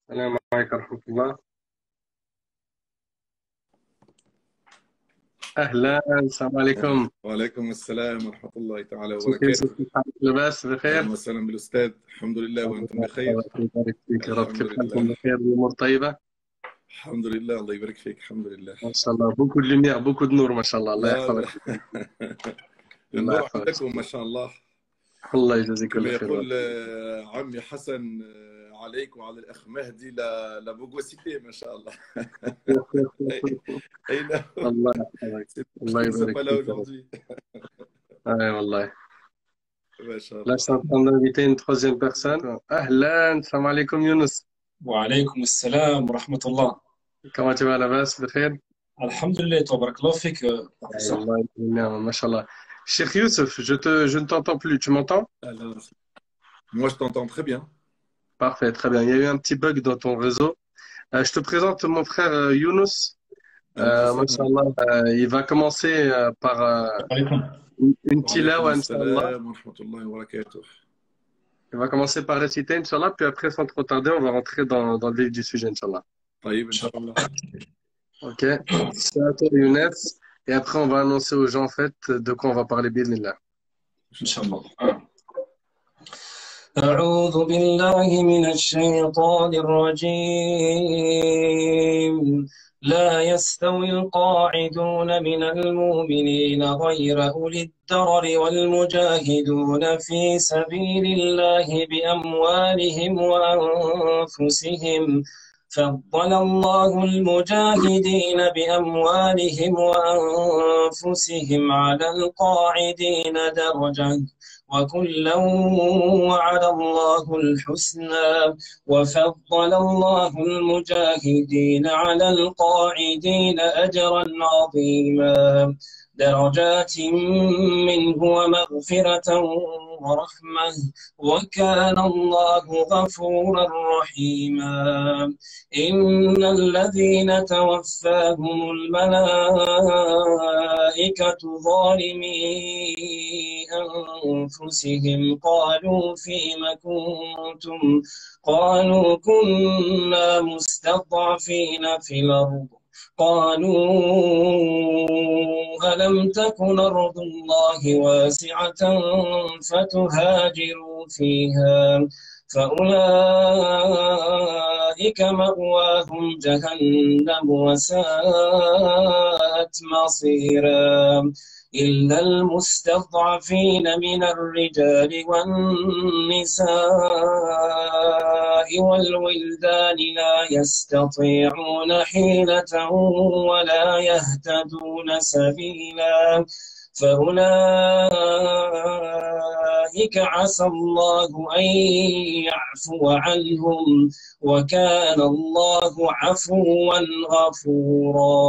السلام عليكم ورحمة الله. أهلا، السلام عليكم. وعليكم السلام ورحمة الله تعالى كيف وبركاته. حالك؟ لاباس بخير؟ أهلا وسهلا بالأستاذ، الحمد لله وأنتم الله بخير. يبارك فيك يا رب. الحمد كيف لله. حالكم؟ بخير؟ الأمور طيبة؟ الحمد لله، الله يبارك فيك. الحمد لله. ما شاء الله، بوكو دو لوميير، بوكو دو نور، ما شاء الله. الله لا يحفظك. الله النور يحفظك. عندكم ما شاء الله. الله يجازيك كل كما خير. يقول عمي حسن، عليك وعلى الأخ مهدي لا بوغوسيتي ما شاء الله. أي نعم. الله يحفظك. الله Nous ne sommes يبارك pas là فيك يا رب. aujourd'hui. والله. ما شاء Là, je الله. suis en train d'inviter une troisième personne. أهلا، السلام عليكم يونس. وعليكم السلام ورحمة الله. Comment tu vas, لاباس بخير؟ الحمد لله تبارك الله فيك. الله يسلمك، ما شاء الله. Cheikh Youssef, je ne t'entends plus. Tu m'entends? Alors, moi, je t'entends très bien. Parfait, très bien. Il y a eu un petit bug dans ton réseau. Je te présente mon frère Younous. Mashallah, il va commencer par عليكم. une وعليكم tilawa, Inch'Allah. السلام ورحمة الله وبركاته. Il va commencer par réciter, Inch'Allah, puis après, sans trop tarder, on va rentrer dans le vif du sujet, Inch'Allah. طيب إن شاء الله. Ok? C'est à toi, Younes. Et après, on va annoncer aux gens, en fait, de quoi on va parler, bismillah. إن شاء الله. أعوذ بالله من الشيطان الرجيم. لا يستوي القاعدون من المؤمنين غير أولي الضرر والمجاهدون في سبيل الله بأموالهم وأنفسهم. فضل الله المجاهدين بأموالهم وأنفسهم على القاعدين درجة، وكلا وعد الله الحسنى. وفضل الله المجاهدين على القاعدين أجرا عظيما، درجات منه ومغفرة ورحمة، وكان الله غفورا رحيما. إن الذين توفاهم الملائكة ظالمي أنفسهم قالوا فيم كنتم؟ قالوا كنا مستضعفين في الأرض. قالوا ألم تكن أرض الله واسعة فتهاجروا فيها؟ فأولئك مأواهم جهنم وساءت مصيرا. إلا المستضعفين من الرجال والنساء والولدان لا يستطيعون حيلة ولا يهتدون سبيلا، فأولئك عسى الله أن يعفو عنهم، وكان الله عفوا غفورا.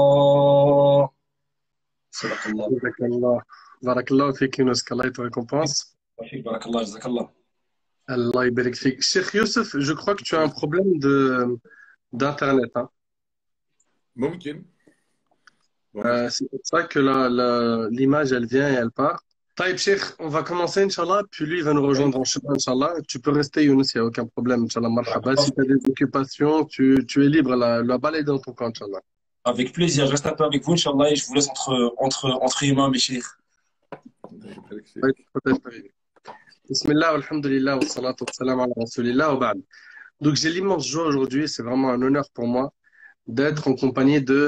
صدق الله. بارك الله. بارك الله فيك يونس. qu'Allah te récompense. بارك الله، جزاك الله. Allah يبارك فيك. Cheikh Youssef, je crois que tu as un problème d'internet, hein. ممكن. C'est pour ça que l'image, elle vient et elle part. Taïb Cheikh, on va commencer, Inch'Allah, puis lui, il va nous rejoindre en chemin, Inch'Allah. Tu peux rester, Younes, il n'y a aucun problème, Inch'Allah, marhaba. Si tu as des occupations, tu es libre, la balle est dans ton camp, Inch'Allah. Avec plaisir, je reste un peu avec vous, Inch'Allah, et je vous laisse entre imams, mes chers. Oui, peut-être. Bismillah, alhamdulillah, wa salatu wa salam ala rasulillah, wa ba'd. Donc, j'ai l'immense joie aujourd'hui, c'est vraiment un honneur pour moi d'être en compagnie de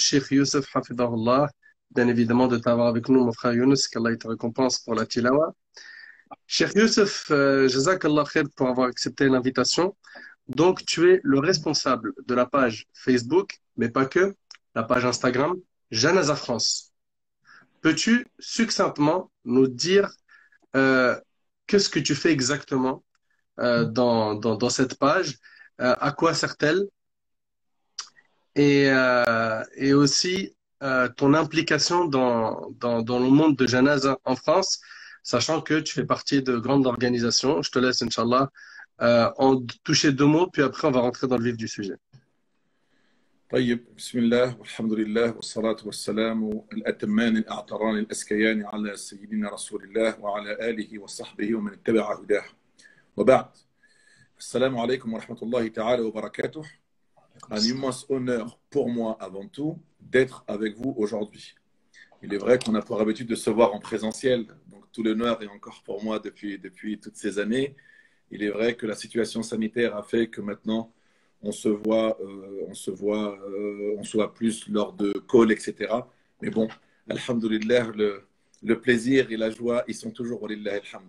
Cheikh Youssef Hafidahullah, bien évidemment de t'avoir avec nous, mon frère Younes, qu'Allah te récompense pour la tilawa. Cheikh Youssef, Jazakallah khair pour avoir accepté l'invitation. Donc, tu es le responsable de la page Facebook, mais pas que, la page Instagram, Janaza France. Peux-tu succinctement nous dire qu'est-ce que tu fais exactement dans cette page, à quoi sert-elle, et aussi ton implication dans le monde de Janaza en France, sachant que tu fais partie de grandes organisations. Je te laisse, Inch'Allah, en toucher deux mots, puis après on va rentrer dans le vif du sujet. طيب بسم الله والحمد لله والصلاة والسلام الأتمان الأعطران الأزكيان على سيدنا رسول الله وعلى آله وصحبه ومن اتبع هداه وبعد. Assalamu alaikum wa rahmatullahi ta'ala wa barakatuh. Un immense honneur pour moi avant tout d'être avec vous aujourd'hui. Il est vrai qu'on a pour habitude de se voir en présentiel, donc tout l'honneur est encore pour moi depuis toutes ces années. Il est vrai que la situation sanitaire a fait que maintenant on se voit plus lors de calls, etc. Mais bon, alhamdoulilah, le plaisir et la joie, ils sont toujours au lillahi alhamd.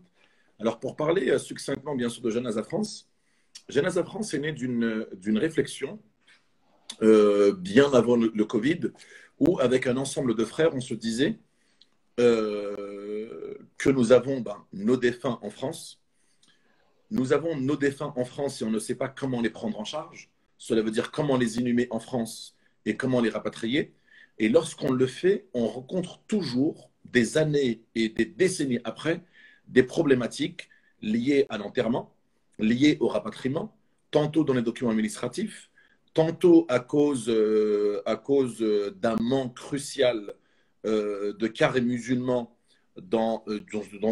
Alors pour parler succinctement bien sûr de Janaza France, Janaza France est né d'une réflexion bien avant le Covid, où avec un ensemble de frères, on se disait que nous avons nos défunts en France. Nous avons nos défunts en France et on ne sait pas comment les prendre en charge. Cela veut dire comment les inhumer en France et comment les rapatrier. Et lorsqu'on le fait, on rencontre toujours, des années et des décennies après, des problématiques liées à l'enterrement, liées au rapatriement, tantôt dans les documents administratifs, tantôt à cause d'un manque crucial de carrés musulmans dans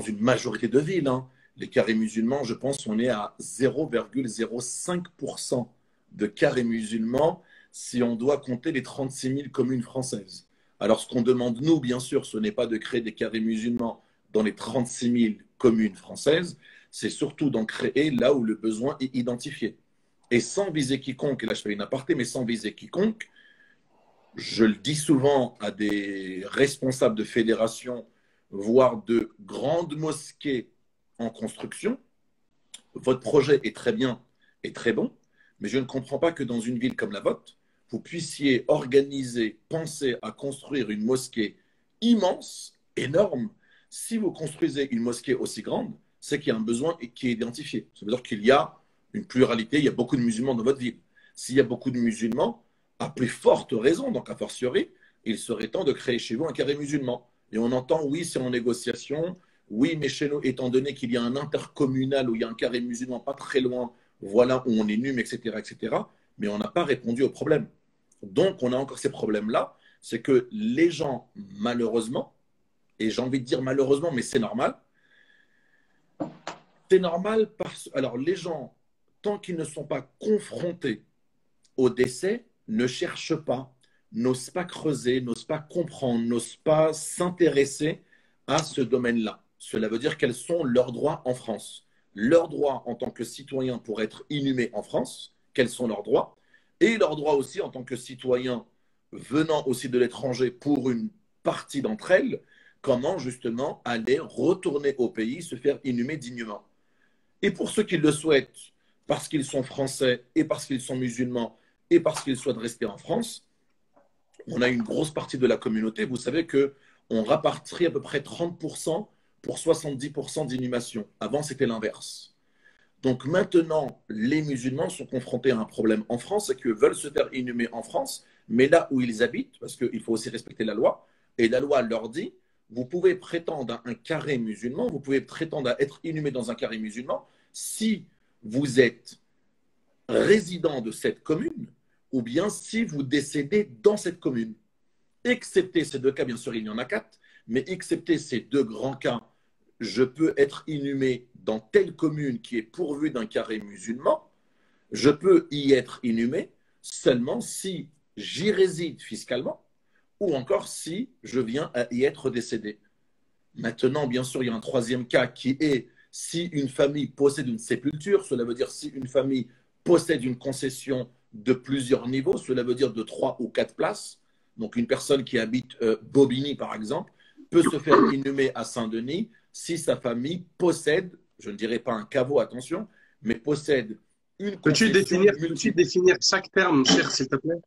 une majorité de villes. Hein. Les carrés musulmans, je pense, on est à 0,05% de carrés musulmans si on doit compter les 36 000 communes françaises. Alors, ce qu'on demande, nous, bien sûr, ce n'est pas de créer des carrés musulmans dans les 36 000 communes françaises, c'est surtout d'en créer là où le besoin est identifié. Et sans viser quiconque, et là je fais une aparté, mais sans viser quiconque, je le dis souvent à des responsables de fédérations, voire de grandes mosquées en construction, votre projet est très bien et très bon, mais je ne comprends pas que dans une ville comme la vôtre, vous puissiez organiser, penser à construire une mosquée immense, énorme. Si vous construisez une mosquée aussi grande, c'est qu'il y a un besoin qui est identifié. Ça veut dire qu'il y a une pluralité, il y a beaucoup de musulmans dans votre ville. S'il y a beaucoup de musulmans, à plus forte raison, donc a fortiori, il serait temps de créer chez vous un carré musulman. Et on entend, oui, c'est en négociation, oui, mais chez nous, étant donné qu'il y a un intercommunal où il y a un carré musulman pas très loin, voilà où on énume, etc., etc., mais on n'a pas répondu au problème. Donc, on a encore ces problèmes-là, c'est que les gens, malheureusement, et j'ai envie de dire malheureusement, mais c'est normal parce que, alors les gens, tant qu'ils ne sont pas confrontés au décès, ne cherchent pas, n'osent pas creuser, n'osent pas comprendre, n'osent pas s'intéresser à ce domaine-là. Cela veut dire quels sont leurs droits en France. Leurs droits en tant que citoyen pour être inhumé en France, quels sont leurs droits, et leurs droits aussi en tant que citoyen venant aussi de l'étranger pour une partie d'entre elles, comment justement aller retourner au pays, se faire inhumer dignement. Et pour ceux qui le souhaitent, parce qu'ils sont français et parce qu'ils sont musulmans et parce qu'ils souhaitent rester en France, on a une grosse partie de la communauté. Vous savez qu'on rapatrie à peu près 30% pour 70% d'inhumation. Avant, c'était l'inverse. Donc maintenant, les musulmans sont confrontés à un problème en France, c'est qu'ils veulent se faire inhumer en France, mais là où ils habitent, parce qu'il faut aussi respecter la loi, et la loi leur dit, vous pouvez prétendre à un carré musulman, vous pouvez prétendre à être inhumé dans un carré musulman si vous êtes résident de cette commune ou bien si vous décédez dans cette commune. Excepté ces deux cas, bien sûr, il y en a 4, mais excepté ces deux grands cas, je peux être inhumé dans telle commune qui est pourvue d'un carré musulman, je peux y être inhumé seulement si j'y réside fiscalement ou encore si je viens à y être décédé. Maintenant, bien sûr, il y a un troisième cas qui est si une famille possède une sépulture, cela veut dire si une famille possède une concession de plusieurs niveaux, cela veut dire de 3 ou 4 places. Donc une personne qui habite Bobigny, par exemple, peut se faire inhumer à Saint-Denis si sa famille possède, je ne dirais pas un caveau, attention, mais possède une concession multiple. Peux-tu définir chaque terme, cher, s'il te plaît?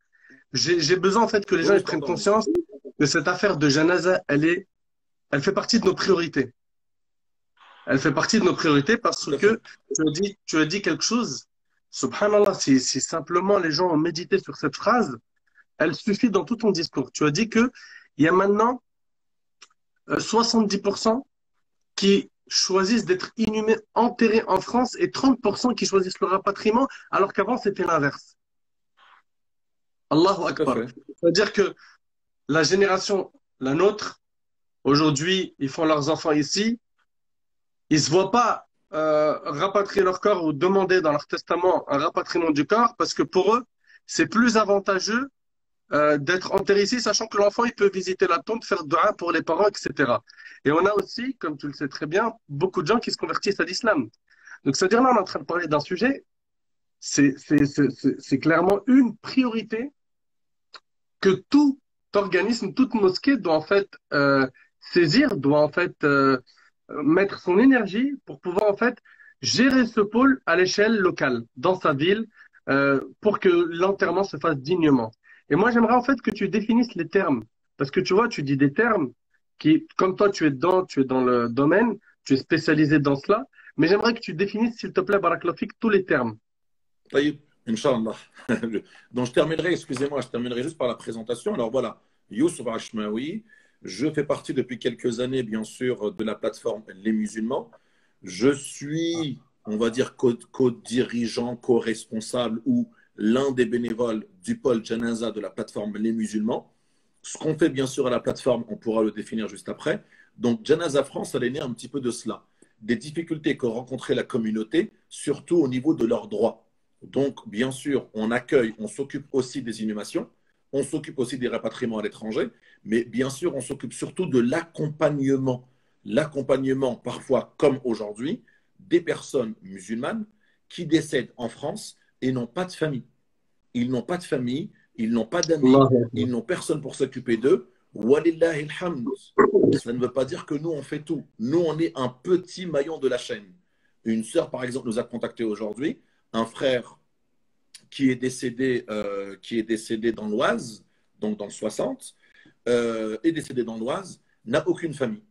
J'ai besoin en fait que les gens ils prennent conscience que cette affaire de Janaza, elle fait partie de nos priorités. Elle fait partie de nos priorités parce que tu as dit quelque chose. Subhanallah, si simplement les gens ont médité sur cette phrase, elle suffit dans tout ton discours. Tu as dit que il y a maintenant 70% qui choisissent d'être inhumés, enterrés en France et 30% qui choisissent le rapatriement, alors qu'avant c'était l'inverse. Allahu Akbar. C'est-à-dire que la génération, la nôtre, aujourd'hui, ils font leurs enfants ici, ils se voient pas rapatrier leur corps ou demander dans leur testament un rapatriement du corps parce que pour eux, c'est plus avantageux d'être enterré ici, sachant que l'enfant, il peut visiter la tombe, faire dua pour les parents, etc. Et on a aussi, comme tu le sais très bien, beaucoup de gens qui se convertissent à l'islam. Donc, c'est-à-dire là, on est en train de parler d'un sujet, c'est clairement une priorité que tout organisme, toute mosquée doit en fait saisir, doit en fait mettre son énergie pour pouvoir en fait gérer ce pôle à l'échelle locale, dans sa ville, pour que l'enterrement se fasse dignement. Et moi, j'aimerais en fait que tu définisses les termes, parce que tu vois, tu dis des termes qui, comme toi, tu es dans le domaine, tu es spécialisé dans cela, mais j'aimerais que tu définisses, s'il te plaît, Barakallahu fik, tous les termes. Taïb, Inch'Allah. Donc, excusez-moi, je terminerai juste par la présentation. Alors voilà, Youssouf Ashmaoui, je fais partie depuis quelques années, bien sûr, de la plateforme Les Musulmans. Je suis, on va dire, co-dirigeant, co-responsable ou l'un des bénévoles du pôle Janaza de la plateforme Les Musulmans. Ce qu'on fait, bien sûr, à la plateforme, on pourra le définir juste après. Donc, Janaza France, elle est née un petit peu de cela. Des difficultés que rencontrait la communauté, surtout au niveau de leurs droits. Donc, bien sûr, on accueille, on s'occupe aussi des inhumations, on s'occupe aussi des rapatriements à l'étranger, mais bien sûr, on s'occupe surtout de l'accompagnement. L'accompagnement, parfois, comme aujourd'hui, des personnes musulmanes qui décèdent en France et n'ont pas de famille. Ils n'ont pas de famille, ils n'ont pas d'amis, ils n'ont personne pour s'occuper d'eux. Walillahi alhamd. Ça ne veut pas dire que nous, on fait tout. Nous, on est un petit maillon de la chaîne. Une sœur, par exemple, nous a contacté aujourd'hui, un frère qui est décédé dans l'Oise, donc dans le 60, est décédé dans l'Oise, n'a aucune famille.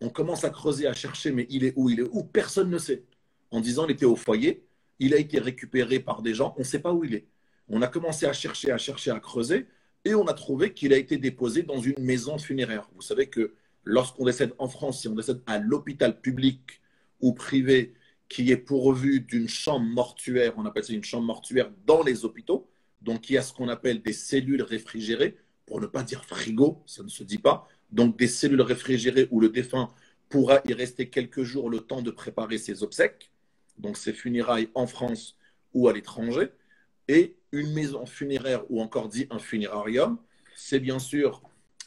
On commence à creuser, à chercher, mais il est où? Il est où? Personne ne sait. En disant, il était au foyer, il a été récupéré par des gens, on ne sait pas où il est. On a commencé à chercher, à creuser, et on a trouvé qu'il a été déposé dans une maison funéraire. Vous savez que lorsqu'on décède en France, si on décède à l'hôpital public ou privé, qui est pourvu d'une chambre mortuaire, on appelle ça une chambre mortuaire dans les hôpitaux, donc il y a ce qu'on appelle des cellules réfrigérées, pour ne pas dire frigo, ça ne se dit pas, donc des cellules réfrigérées où le défunt pourra y rester quelques jours le temps de préparer ses obsèques, donc ses funérailles en France ou à l'étranger, et une maison funéraire ou encore dit un funérarium, c'est bien sûr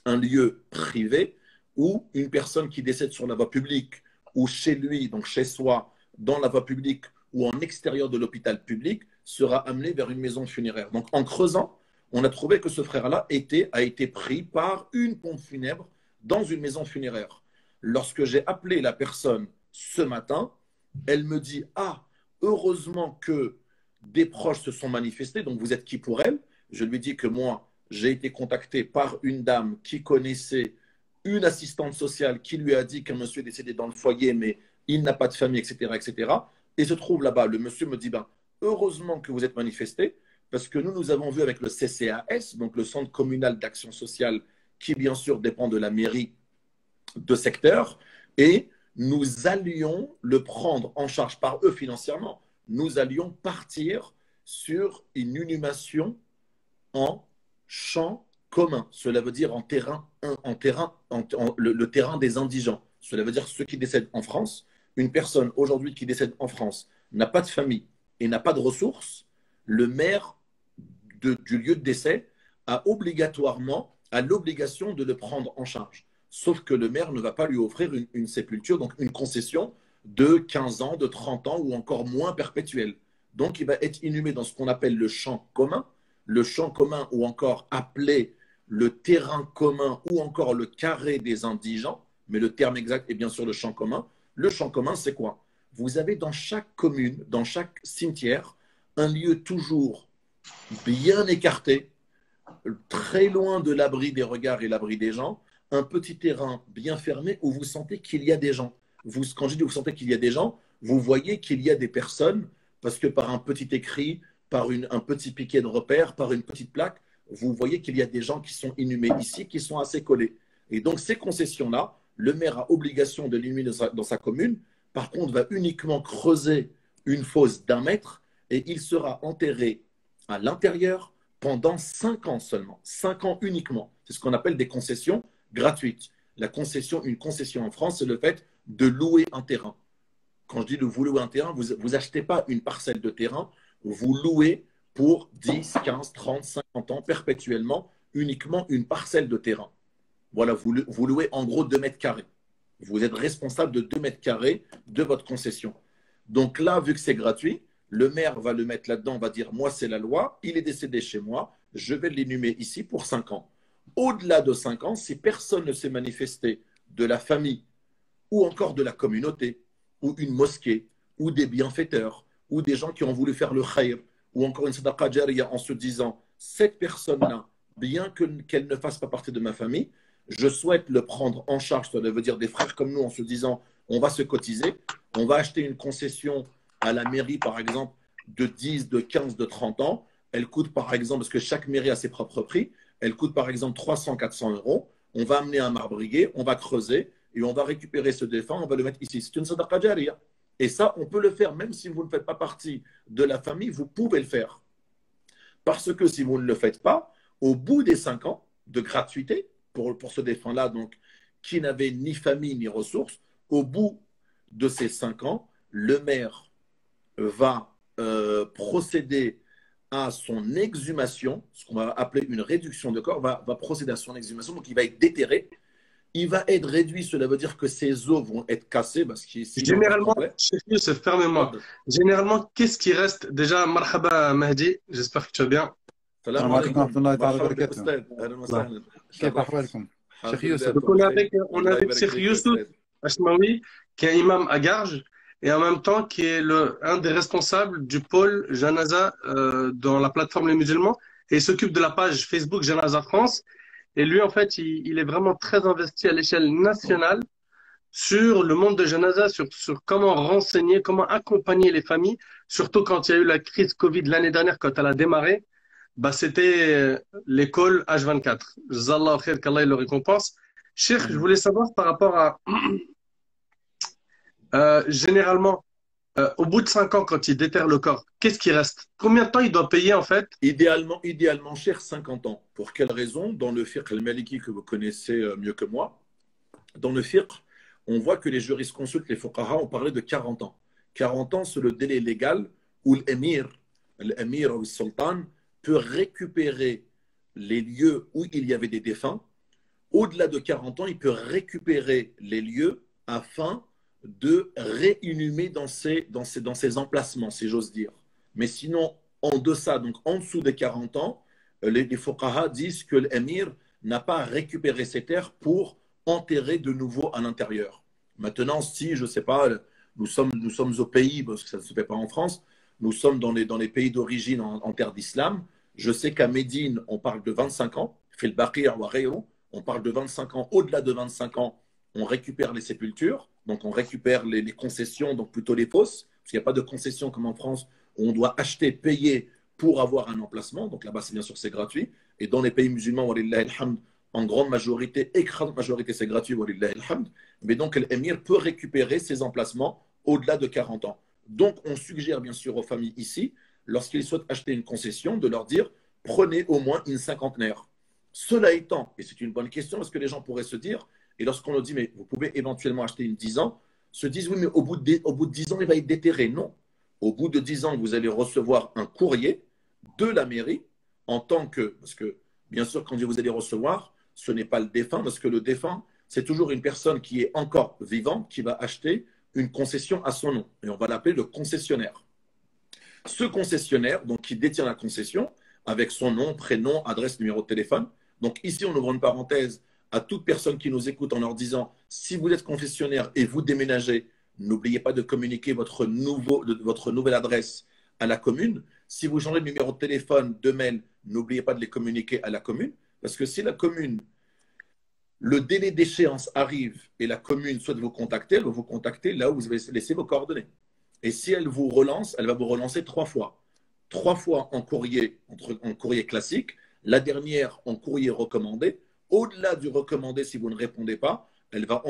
un lieu privé où une personne qui décède sur la voie publique ou chez lui, donc chez soi, dans la voie publique ou en extérieur de l'hôpital public, sera amené vers une maison funéraire. Donc en creusant, on a trouvé que ce frère-là a été pris par une pompe funèbre dans une maison funéraire. Lorsque j'ai appelé la personne ce matin, elle me dit « Ah, heureusement que des proches se sont manifestés, donc vous êtes qui pour elle ?» Je lui dis que moi, j'ai été contacté par une dame qui connaissait une assistante sociale qui lui a dit qu'un monsieur est décédé dans le foyer, mais il n'a pas de famille, etc., etc. Et se trouve là-bas, le monsieur me dit, ben, heureusement que vous êtes manifesté, parce que nous avons vu avec le CCAS, donc le Centre communal d'action sociale, qui bien sûr dépend de la mairie de secteur, et nous allions le prendre en charge par eux financièrement. Nous allions partir sur une inhumation en champ commun. Cela veut dire le terrain des indigents. Cela veut dire ceux qui décèdent en France. Une personne aujourd'hui qui décède en France n'a pas de famille et n'a pas de ressources. Le maire du lieu de décès a l'obligation de le prendre en charge. Sauf que le maire ne va pas lui offrir une sépulture, donc une concession de 15 ans, de 30 ans ou encore moins perpétuelle. Donc il va être inhumé dans ce qu'on appelle le champ commun ou encore appelé le terrain commun ou encore le carré des indigents, mais le terme exact est bien sûr le champ commun. Le champ commun, c'est quoi? Vous avez dans chaque commune, dans chaque cimetière, un lieu toujours bien écarté, très loin de l'abri des regards et l'abri des gens, un petit terrain bien fermé où vous sentez qu'il y a des gens. Quand je dis vous sentez qu'il y a des gens, vous voyez qu'il y a des personnes, parce que par un petit écrit, par un petit piquet de repère, par une petite plaque, vous voyez qu'il y a des gens qui sont inhumés ici, qui sont assez collés. Et donc ces concessions-là, le maire a obligation de l'inhumer dans sa commune, par contre va uniquement creuser une fosse d'1 mètre et il sera enterré à l'intérieur pendant 5 ans seulement, 5 ans uniquement. C'est ce qu'on appelle des concessions gratuites. Une concession en France, c'est le fait de louer un terrain. quand je dis vous louez un terrain, vous achetez pas une parcelle de terrain, vous louez pour 10, 15, 30, 50 ans, perpétuellement, uniquement une parcelle de terrain. Voilà, vous louez en gros 2 mètres carrés. Vous êtes responsable de 2 mètres carrés de votre concession. Donc là, vu que c'est gratuit, le maire va le mettre là-dedans, va dire, moi, c'est la loi, il est décédé chez moi, je vais l'inhumer ici pour 5 ans. Au-delà de 5 ans, si personne ne s'est manifesté de la famille ou encore de la communauté, ou une mosquée, ou des bienfaiteurs, ou des gens qui ont voulu faire le khayr, ou encore une sadaqa jariya en se disant, cette personne-là, bien qu'elle ne fasse pas partie de ma famille, je souhaite le prendre en charge, ça veut dire des frères comme nous, en se disant, on va se cotiser, on va acheter une concession à la mairie, par exemple, de 10, de 15, de 30 ans. Elle coûte, par exemple, parce que chaque mairie a ses propres prix, elle coûte, par exemple, 300, 400 euros. On va amener un marbrier, on va creuser et on va récupérer ce défunt, on va le mettre ici. C'est une sadaqa jariya. Et ça, on peut le faire, même si vous ne faites pas partie de la famille, vous pouvez le faire. Parce que si vous ne le faites pas, au bout des 5 ans de gratuité, pour ce défunt-là, donc, qui n'avait ni famille ni ressources, au bout de ces 5 ans, le maire va procéder à son exhumation, ce qu'on va appeler une réduction de corps, va procéder à son exhumation, donc il va être déterré, il va être réduit, cela veut dire que ses os vont être cassés, parce qu'il est Généralement, Cheikh Youssef, fermez-moi. Généralement, qu'est-ce qui reste? Déjà, marhaba Mahdi, j'espère que tu vas bien. السلام عليكم ورحمة الله تعالى وبركاته. كيف أحوالكم؟ شيخ يوسف. Donc, on est avec Cheikh Youssef Ashmawi, qui est imam à Garges, et en même temps qui est un des responsables du pôle Janaza dans la plateforme Les Musulmans, et il s'occupe de la page Facebook Janaza France. Et lui, en fait, il est vraiment très investi à l'échelle nationale sur le monde de Janaza, sur comment renseigner, comment accompagner les familles, surtout quand il y a eu la crise Covid l'année dernière, quand elle a démarré. Bah, c'était l'école H24. Jazakallah khair, qu'Allah le récompense. Cheikh, je voulais savoir par rapport à généralement, au bout de 5 ans, quand il déterre le corps, qu'est-ce qui reste? Combien de temps il doit payer en fait? Idéalement, cher, 50 ans. Pour quelle raison? Dans le fiqh al-maliki que vous connaissez mieux que moi, dans le fiqh, on voit que les jurisconsultes, les fuqaha, ont parlé de 40 ans. 40 ans, c'est le délai légal où l'émir ou le sultan peut récupérer les lieux où il y avait des défunts. Au-delà de 40 ans, il peut récupérer les lieux afin de réinhumer dans ces emplacements, si j'ose dire. Mais sinon, en deçà, donc en dessous des 40 ans, les fuqaha disent que l'émir n'a pas à récupérer ces terres pour enterrer de nouveau à l'intérieur. Maintenant, si, je ne sais pas, nous sommes au pays, parce que ça ne se fait pas en France, nous sommes dans les pays d'origine en terre d'islam. Je sais qu'à Médine, on parle de 25 ans, Fil Baqir ou Ghayru, on parle de 25 ans. Au-delà de 25 ans, on récupère les sépultures, donc on récupère les concessions, donc plutôt les fosses, parce qu'il n'y a pas de concession comme en France, où on doit acheter, payer pour avoir un emplacement. Donc là-bas, bien sûr, c'est gratuit. Et dans les pays musulmans, walillahi alhamd, en grande majorité, écrasante majorité, c'est gratuit, walillahi alhamd. Mais donc l'émir peut récupérer ces emplacements au-delà de 40 ans. Donc on suggère bien sûr aux familles ici, lorsqu'ils souhaitent acheter une concession, de leur dire prenez au moins une cinquantenaire. Cela étant, et c'est une bonne question, parce que les gens pourraient se dire, et lorsqu'on leur dit mais vous pouvez éventuellement acheter une 10 ans, se disent oui mais au bout de 10 ans il va être déterré. Non, au bout de 10 ans vous allez recevoir un courrier de la mairie en tant que, parce que bien sûr quand vous allez recevoir, ce n'est pas le défunt, parce que le défunt c'est toujours une personne qui est encore vivante qui va acheter une concession à son nom, et on va l'appeler le concessionnaire. Ce concessionnaire, donc qui détient la concession, avec son nom, prénom, adresse, numéro de téléphone. Donc ici, on ouvre une parenthèse à toute personne qui nous écoute en leur disant, si vous êtes concessionnaire et vous déménagez, n'oubliez pas de communiquer votre nouvelle adresse à la commune. Si vous changez de numéro de téléphone, de mail, n'oubliez pas de les communiquer à la commune, parce que si la commune, le délai d'échéance arrive et la commune souhaite vous contacter, elle va vous contacter là où vous avez laissé vos coordonnées. Et si elle vous relance, elle va vous relancer 3 fois. 3 fois en courrier classique, la dernière en courrier recommandé. Au-delà du recommandé, si vous ne répondez pas, elle va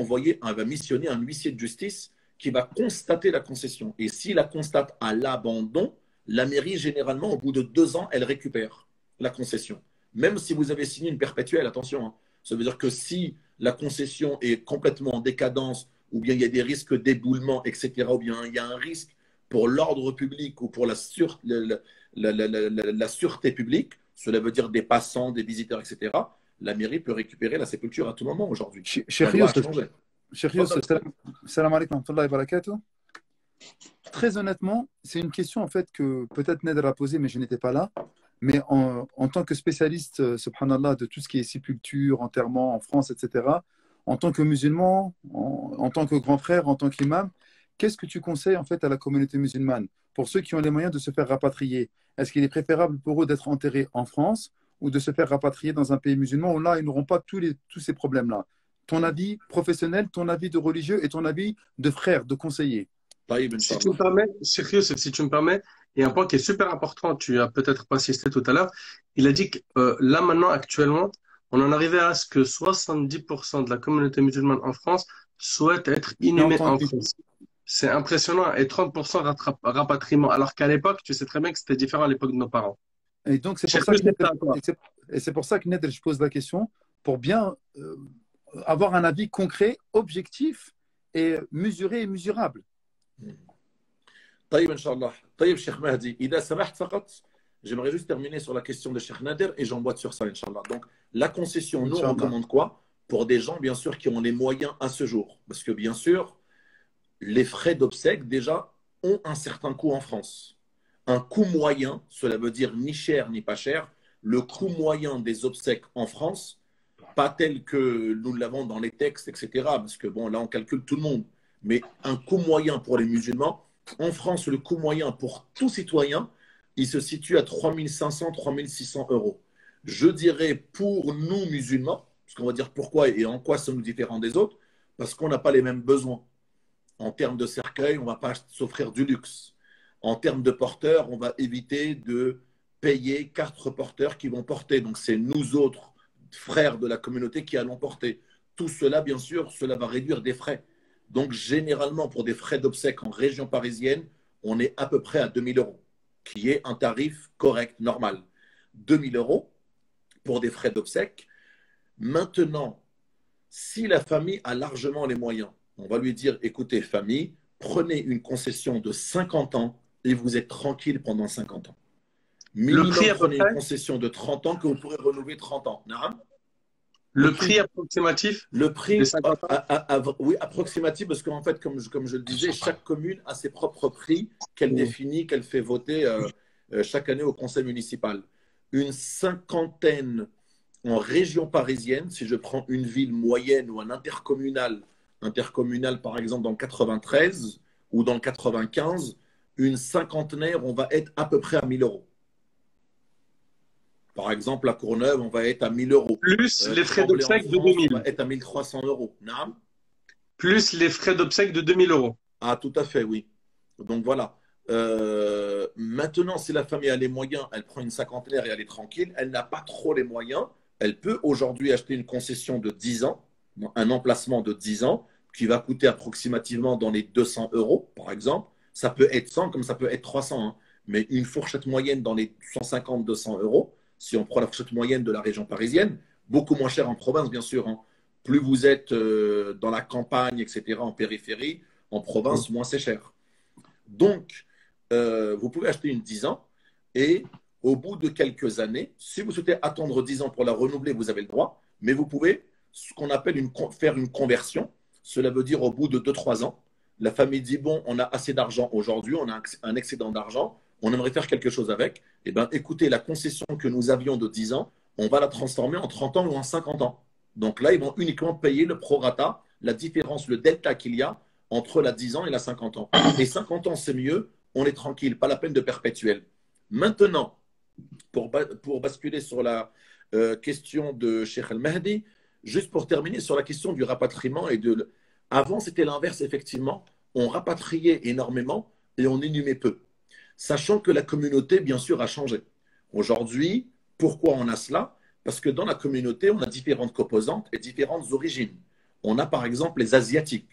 missionner un huissier de justice qui va constater la concession. Et s'il la constate à l'abandon, la mairie, généralement, au bout de 2 ans, elle récupère la concession. Même si vous avez signé une perpétuelle, attention, hein. Ça veut dire que si la concession est complètement en décadence ou bien il y a des risques d'éboulement, etc., ou bien il y a un risque pour l'ordre public ou pour la sûreté publique, cela veut dire des passants, des visiteurs, etc., la mairie peut récupérer la sépulture à tout moment aujourd'hui. La Cheikh loi a Youssef, changé. Cheikh Youssef, salam alaikum wa rahmatullahi wa barakatuh. Très honnêtement, c'est une question en fait que peut-être Nader a posée, mais je n'étais pas là. Mais en tant que spécialiste, subhanallah, de tout ce qui est sépulture, enterrement en France, etc., en tant que musulman, en tant que grand frère, en tant qu'imam, qu'est-ce que tu conseilles en fait à la communauté musulmane pour ceux qui ont les moyens de se faire rapatrier? Est-ce qu'il est préférable pour eux d'être enterrés en France ou de se faire rapatrier dans un pays musulman où là, ils n'auront pas tous ces problèmes-là? Ton avis professionnel, ton avis de religieux et ton avis de frère, de conseiller. Si tu me permets, Cheikh Youssef, si tu me permets, il y a un point qui est super important, tu as peut-être pas assisté tout à l'heure. Il a dit que là maintenant, actuellement, on en arrivait à ce que 70% de la communauté musulmane en France souhaite être inhumée en France. C'est impressionnant. Et 30% rapatriement. Alors qu'à l'époque, tu sais très bien que c'était différent à l'époque de nos parents. Et donc, c'est pour ça que Nader, je pose la question, pour bien avoir un avis concret, objectif et mesuré et mesurable. طيب إن شاء الله. طيب Cheikh Mahdi, إذا سمحت فقط, j'aimerais juste terminer sur la question de Cheikh Nader et j'emboîte sur ça, Inch'Allah. Donc, la concession, nous, on recommande quoi? Pour des gens, bien sûr, qui ont les moyens à ce jour. Parce que, bien sûr, les frais d'obsèques, déjà, ont un certain coût en France. Un coût moyen, cela veut dire ni cher ni pas cher, le coût moyen des obsèques en France, pas tel que nous l'avons dans les textes, etc. Parce que, bon, là, on calcule tout le monde. Mais un coût moyen pour les musulmans, en France, le coût moyen pour tout citoyen, il se situe à 3 500, 3 600 euros. Je dirais pour nous musulmans, parce qu'on va dire pourquoi et en quoi sommes-nous différents des autres, parce qu'on n'a pas les mêmes besoins. En termes de cercueil, on ne va pas s'offrir du luxe. En termes de porteurs, on va éviter de payer 4 porteurs qui vont porter. Donc c'est nous autres, frères de la communauté, qui allons porter. Tout cela, bien sûr, cela va réduire des frais. Donc, généralement, pour des frais d'obsèques en région parisienne, on est à peu près à 2 000 euros, qui est un tarif correct, normal. 2 000 euros pour des frais d'obsèques. Maintenant, si la famille a largement les moyens, on va lui dire, écoutez, famille, prenez une concession de 50 ans et vous êtes tranquille pendant 50 ans. Minimum, prenez une concession de 30 ans que vous pourrez renouveler 30 ans. Le prix approximatif? Le prix, oui, approximatif, parce qu'en fait, comme je le disais, chaque commune a ses propres prix qu'elle définit, qu'elle fait voter chaque année au conseil municipal. Une cinquantaine en région parisienne, si je prends une ville moyenne ou un intercommunal par exemple dans le 93 ou dans le 95, une cinquantenaire, on va être à peu près à 1 000 euros. Par exemple, à Courneuve, on va être à 1 000 euros. Plus les frais d'obsèques de 2 000. On va être à 1 300 euros. Non? Plus les frais d'obsèques de 2 000 euros. Ah, tout à fait, oui. Donc voilà. Maintenant, si la famille a les moyens, elle prend une cinquantenaire et elle est tranquille. Elle n'a pas trop les moyens. Elle peut aujourd'hui acheter une concession de 10 ans, un emplacement de 10 ans, qui va coûter approximativement dans les 200 euros, par exemple. Ça peut être 100 comme ça peut être 300. Hein. Mais une fourchette moyenne dans les 150-200 euros, si on prend la fourchette moyenne de la région parisienne, beaucoup moins cher en province, bien sûr. Hein. Plus vous êtes dans la campagne, etc., en périphérie, en province, moins c'est cher. Donc, vous pouvez acheter une 10 ans et au bout de quelques années, si vous souhaitez attendre 10 ans pour la renouveler, vous avez le droit, mais vous pouvez ce qu'on appelle faire une conversion. Cela veut dire au bout de 2-3 ans, la famille dit, bon, on a assez d'argent aujourd'hui, on a un excédent d'argent, on aimerait faire quelque chose avec. Eh bien, écoutez, la concession que nous avions de 10 ans, on va la transformer en 30 ans ou en 50 ans. Donc là, ils vont uniquement payer le prorata, la différence, le delta qu'il y a entre la 10 ans et la 50 ans. Et 50 ans, c'est mieux, on est tranquille, pas la peine de perpétuel. Maintenant, pour basculer sur la question de Cheikh Al-Mahdi, juste pour terminer sur la question du rapatriement Avant, c'était l'inverse, effectivement. On rapatriait énormément et on inhumait peu. Sachant que la communauté, bien sûr, a changé. Aujourd'hui, pourquoi on a cela? Parce que dans la communauté, on a différentes composantes et différentes origines. On a par exemple les Asiatiques,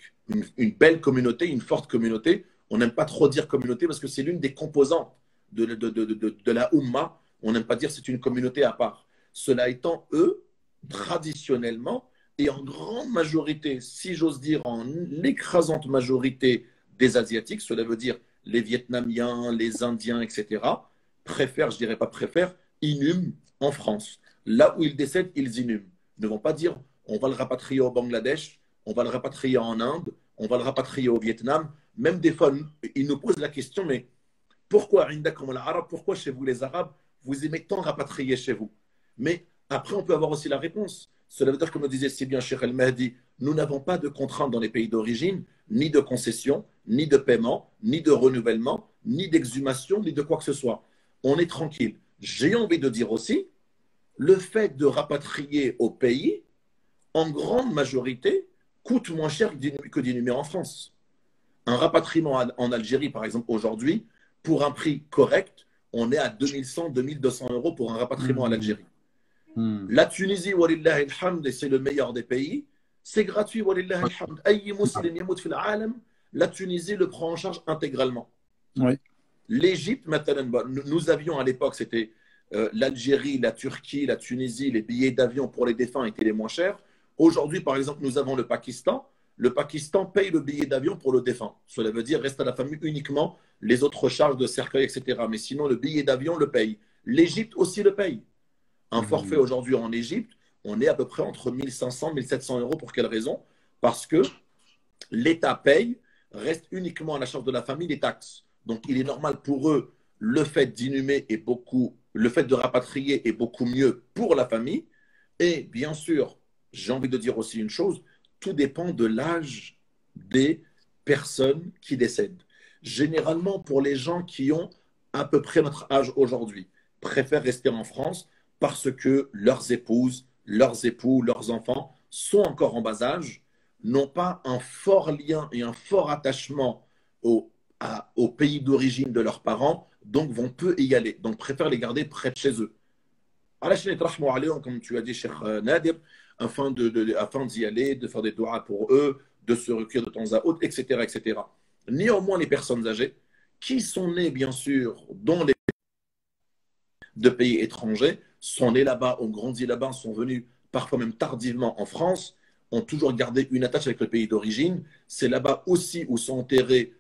une belle communauté, une forte communauté. On n'aime pas trop dire communauté parce que c'est l'une des composantes de la Ummah. On n'aime pas dire c'est une communauté à part. Cela étant, eux, traditionnellement, Et en grande majorité, si j'ose dire, en l'écrasante majorité des Asiatiques, cela veut dire les Vietnamiens, les Indiens, etc., préfèrent, je dirais pas préfèrent, inhument en France. Là où ils décèdent, ils inhument. Ils ne vont pas dire on va le rapatrier au Bangladesh, on va le rapatrier en Inde, on va le rapatrier au Vietnam. Même des fois, ils nous posent la question, mais pourquoi, pourquoi chez vous les Arabes, vous aimez tant rapatrier chez vous? Mais après, on peut avoir aussi la réponse. Cela veut dire, comme le disait si bien Cheikh El-Mahdi, nous n'avons pas de contraintes dans les pays d'origine, ni de concession, ni de paiement, ni de renouvellement, ni d'exhumation, ni de quoi que ce soit. On est tranquille. J'ai envie de dire aussi, le fait de rapatrier au pays, en grande majorité, coûte moins cher que d'inhumer en France. Un rapatriement en Algérie, par exemple, aujourd'hui, pour un prix correct, on est à 2100, 2200 euros pour un rapatriement en Algérie. La Tunisie, walillahi alhamd, et c'est le meilleur des pays, c'est gratuit, walillahi alhamd. Ayi muslim yamout fil alam, la Tunisie le prend en charge intégralement. Oui. L'Égypte, maintenant, nous avions à l'époque, c'était l'Algérie, la Turquie, la Tunisie, les billets d'avion pour les défunts étaient les moins chers. Aujourd'hui, par exemple, nous avons le Pakistan. Le Pakistan paye le billet d'avion pour le défunt. Cela veut dire reste à la famille uniquement les autres charges de cercueil, etc. Mais sinon, le billet d'avion le paye. L'Égypte aussi le paye. Un forfait aujourd'hui en Égypte, on est à peu près entre 1500 et 1700 euros. Pour quelle raison? Parce que l'État paye, reste uniquement à la charge de la famille les taxes. Donc, il est normal pour eux, le fait d'inhumer est beaucoup, le fait de rapatrier est beaucoup mieux pour la famille. Et bien sûr, j'ai envie de dire aussi une chose, tout dépend de l'âge des personnes qui décèdent. Généralement, pour les gens qui ont à peu près notre âge aujourd'hui, préfèrent rester en France parce que leurs épouses, leurs époux, leurs enfants sont encore en bas âge, n'ont pas un fort lien et un fort attachement au pays d'origine de leurs parents, donc vont peu y aller, donc préfèrent les garder près de chez eux. Comme tu as dit, Cheikh Nadir, afin d'y aller, de faire des doigts pour eux, de se recueillir de temps à autre, etc., etc. Néanmoins, les personnes âgées, qui sont nées, bien sûr, dans les de pays étrangers, sont nés là-bas, ont grandi là-bas, sont venus parfois même tardivement en France, ont toujours gardé une attache avec le pays d'origine. C'est là-bas aussi où sont enterrés,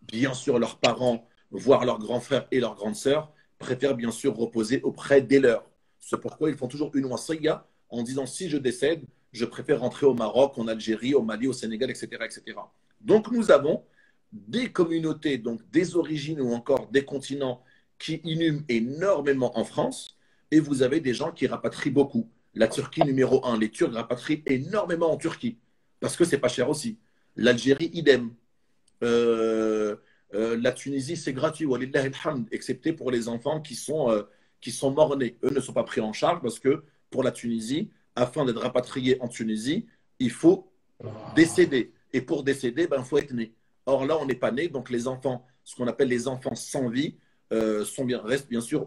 bien sûr, leurs parents, voire leurs grands frères et leurs grandes sœurs, préfèrent bien sûr reposer auprès des leurs. C'est pourquoi ils font toujours une wasiya en disant si je décède, je préfère rentrer au Maroc, en Algérie, au Mali, au Sénégal, etc., etc. Donc nous avons des communautés, donc des origines ou encore des continents qui inhument énormément en France, et vous avez des gens qui rapatrient beaucoup. La Turquie numéro 1, les Turcs rapatrient énormément en Turquie, parce que c'est pas cher aussi. L'Algérie, idem. La Tunisie, c'est gratuit, walillahi alhamd, excepté pour les enfants qui sont morts-nés. Eux ne sont pas pris en charge parce que pour la Tunisie, afin d'être rapatrié en Tunisie, il faut décéder. Et pour décéder, il faut être né. Or là, on n'est pas né, donc les enfants, ce qu'on appelle les enfants sans vie, restent bien sûr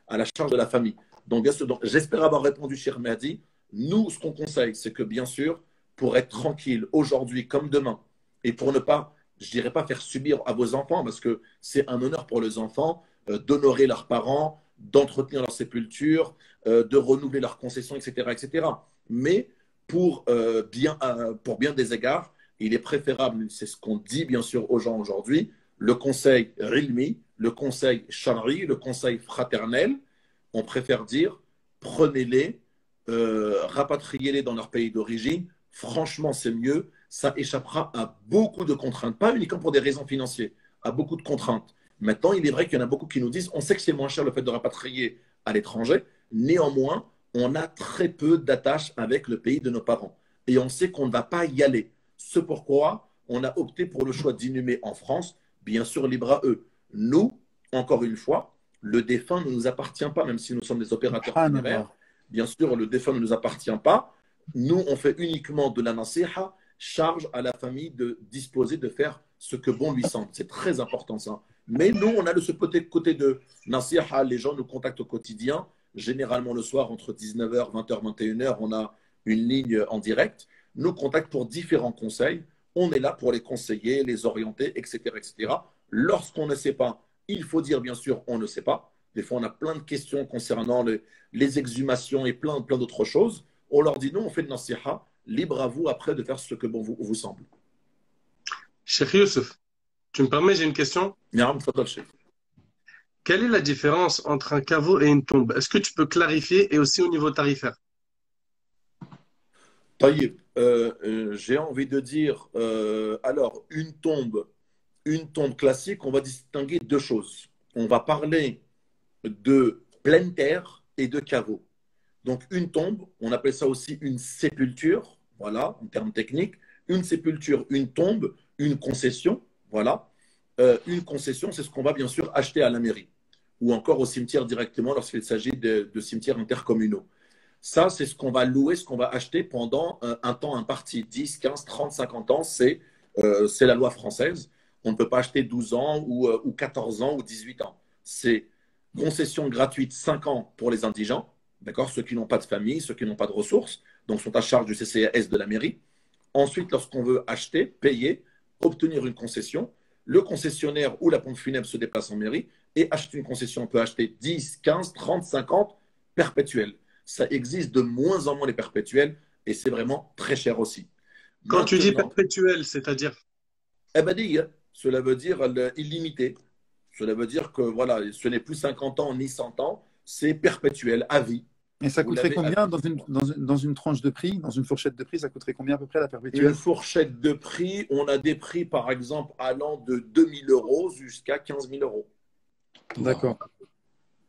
à la charge de la famille. Donc, bien sûr, j'espère avoir répondu, cher Mahdi. Nous, ce qu'on conseille, c'est que bien sûr, pour être tranquille aujourd'hui comme demain, et pour ne pas, je dirais pas faire subir à vos enfants, parce que c'est un honneur pour les enfants d'honorer leurs parents, d'entretenir leur sépulture, de renouveler leurs concessions, etc., etc. Mais pour bien des égards, il est préférable, c'est ce qu'on dit bien sûr aux gens aujourd'hui, le conseil ilmi, le conseil shari, le conseil fraternel, on préfère dire prenez-les, rapatriez-les dans leur pays d'origine. Franchement, c'est mieux. Ça échappera à beaucoup de contraintes, pas uniquement pour des raisons financières, à beaucoup de contraintes. Maintenant, il est vrai qu'il y en a beaucoup qui nous disent on sait que c'est moins cher le fait de rapatrier à l'étranger. Néanmoins, on a très peu d'attache avec le pays de nos parents. Et on sait qu'on ne va pas y aller. C'est pourquoi on a opté pour le choix d'inhumer en France, bien sûr, libre à eux. Nous, encore une fois, le défunt ne nous appartient pas, même si nous sommes des opérateurs funéraires. Bien sûr, le défunt ne nous appartient pas. Nous, on fait uniquement de la nasiha, charge à la famille de disposer, de faire ce que bon lui semble. C'est très important ça. Mais nous, on a ce côté de nasiha. Les gens nous contactent au quotidien. Généralement, le soir, entre 19h, 20h, 21h, on a une ligne en direct. Nous contactent pour différents conseils. On est là pour les conseiller, les orienter, etc., etc. Lorsqu'on ne sait pas, il faut dire bien sûr on ne sait pas. Des fois, on a plein de questions concernant les exhumations et plein d'autres choses. On leur dit non, on fait de nasiha. Libre à vous après de faire ce que bon vous semble. Cheikh Youssef, tu me permets, j'ai une question. Niam, tfadal, Cheikh. Quelle est la différence entre un caveau et une tombe? Est-ce que tu peux clarifier et aussi au niveau tarifaire? Taïb, j'ai envie de dire, alors, une tombe classique, on va distinguer deux choses. On va parler de pleine terre et de caveau. Donc, une tombe, on appelle ça aussi une sépulture, voilà, en termes techniques. Une sépulture, une tombe, une concession, voilà. Une concession, c'est ce qu'on va bien sûr acheter à la mairie ou encore au cimetière directement lorsqu'il s'agit de cimetières intercommunaux. Ça, c'est ce qu'on va louer, ce qu'on va acheter pendant un temps imparti, 10, 15, 30, 50 ans, c'est la loi française. On ne peut pas acheter 12 ans ou 14 ans ou 18 ans. C'est concession gratuite 5 ans pour les indigents, d'accord, ceux qui n'ont pas de famille, ceux qui n'ont pas de ressources, donc sont à charge du CCAS de la mairie. Ensuite, lorsqu'on veut acheter, payer, obtenir une concession, le concessionnaire ou la pompe funèbre se déplace en mairie et achète une concession. On peut acheter 10, 15, 30, 50 perpétuels. Ça existe de moins en moins les perpétuels et c'est vraiment très cher aussi. Quand tu dis Maintenant, perpétuel, c'est-à-dire, Abadiyya, cela veut dire illimité. Cela veut dire que voilà, ce n'est plus 50 ans ni 100 ans, c'est perpétuel, à vie. Et ça Vous coûterait l'avez à vie. combien dans une tranche de prix, dans une fourchette de prix, ça coûterait combien à peu près la Une perpétuelle? fourchette de prix, on a des prix par exemple allant de 2 000 euros jusqu'à 15 000 euros. D'accord.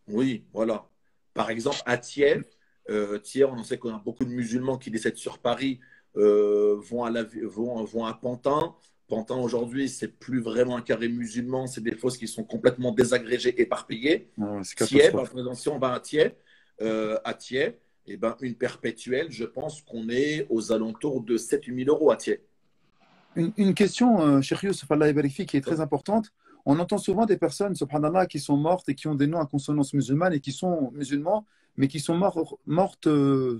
Oui, voilà. Par exemple, à Thiers, Thiers, on sait qu'on a beaucoup de musulmans qui décèdent sur Paris, vont à Pantin. Pantin, aujourd'hui, c'est plus vraiment un carré musulman, c'est des fosses qui sont complètement désagrégées, éparpillées. Ouais, c'est Thiers, par catastrophe. exemple, si on va à Thiers, eh ben, une perpétuelle, je pense qu'on est aux alentours de 7 000 euros à Thiers. Une question, Cheikh Youssef Allah yabarik fik, qui est très importante. On entend souvent des personnes, subhanallah, qui sont mortes et qui ont des noms à consonance musulmane et qui sont musulmans, mais qui sont mortes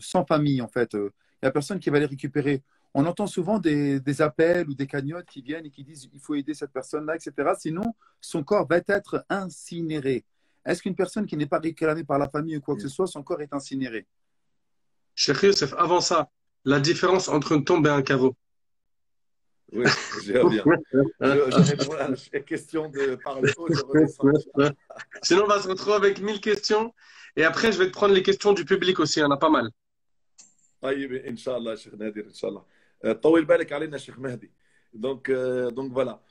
sans famille, en fait. Il n'y a personne qui va les récupérer. On entend souvent des appels ou des cagnottes qui viennent et qui disent il faut aider cette personne-là, etc. Sinon, son corps va être incinéré. Est-ce qu'une personne qui n'est pas réclamée par la famille ou quoi que ce soit, son corps est incinéré? Cheikh Youssef, avant ça, la différence entre une tombe et un caveau? Oui, j'ai bien. Je réponds à la question de par le haut, je redescends. Sinon, on va se retrouver avec 1000 questions. Et après, je vais te prendre les questions du public aussi. Il y en a pas mal. طيب ان شاء الله شيخ نادر ان شاء الله طول بالك علينا شيخ مهدي donc voilà.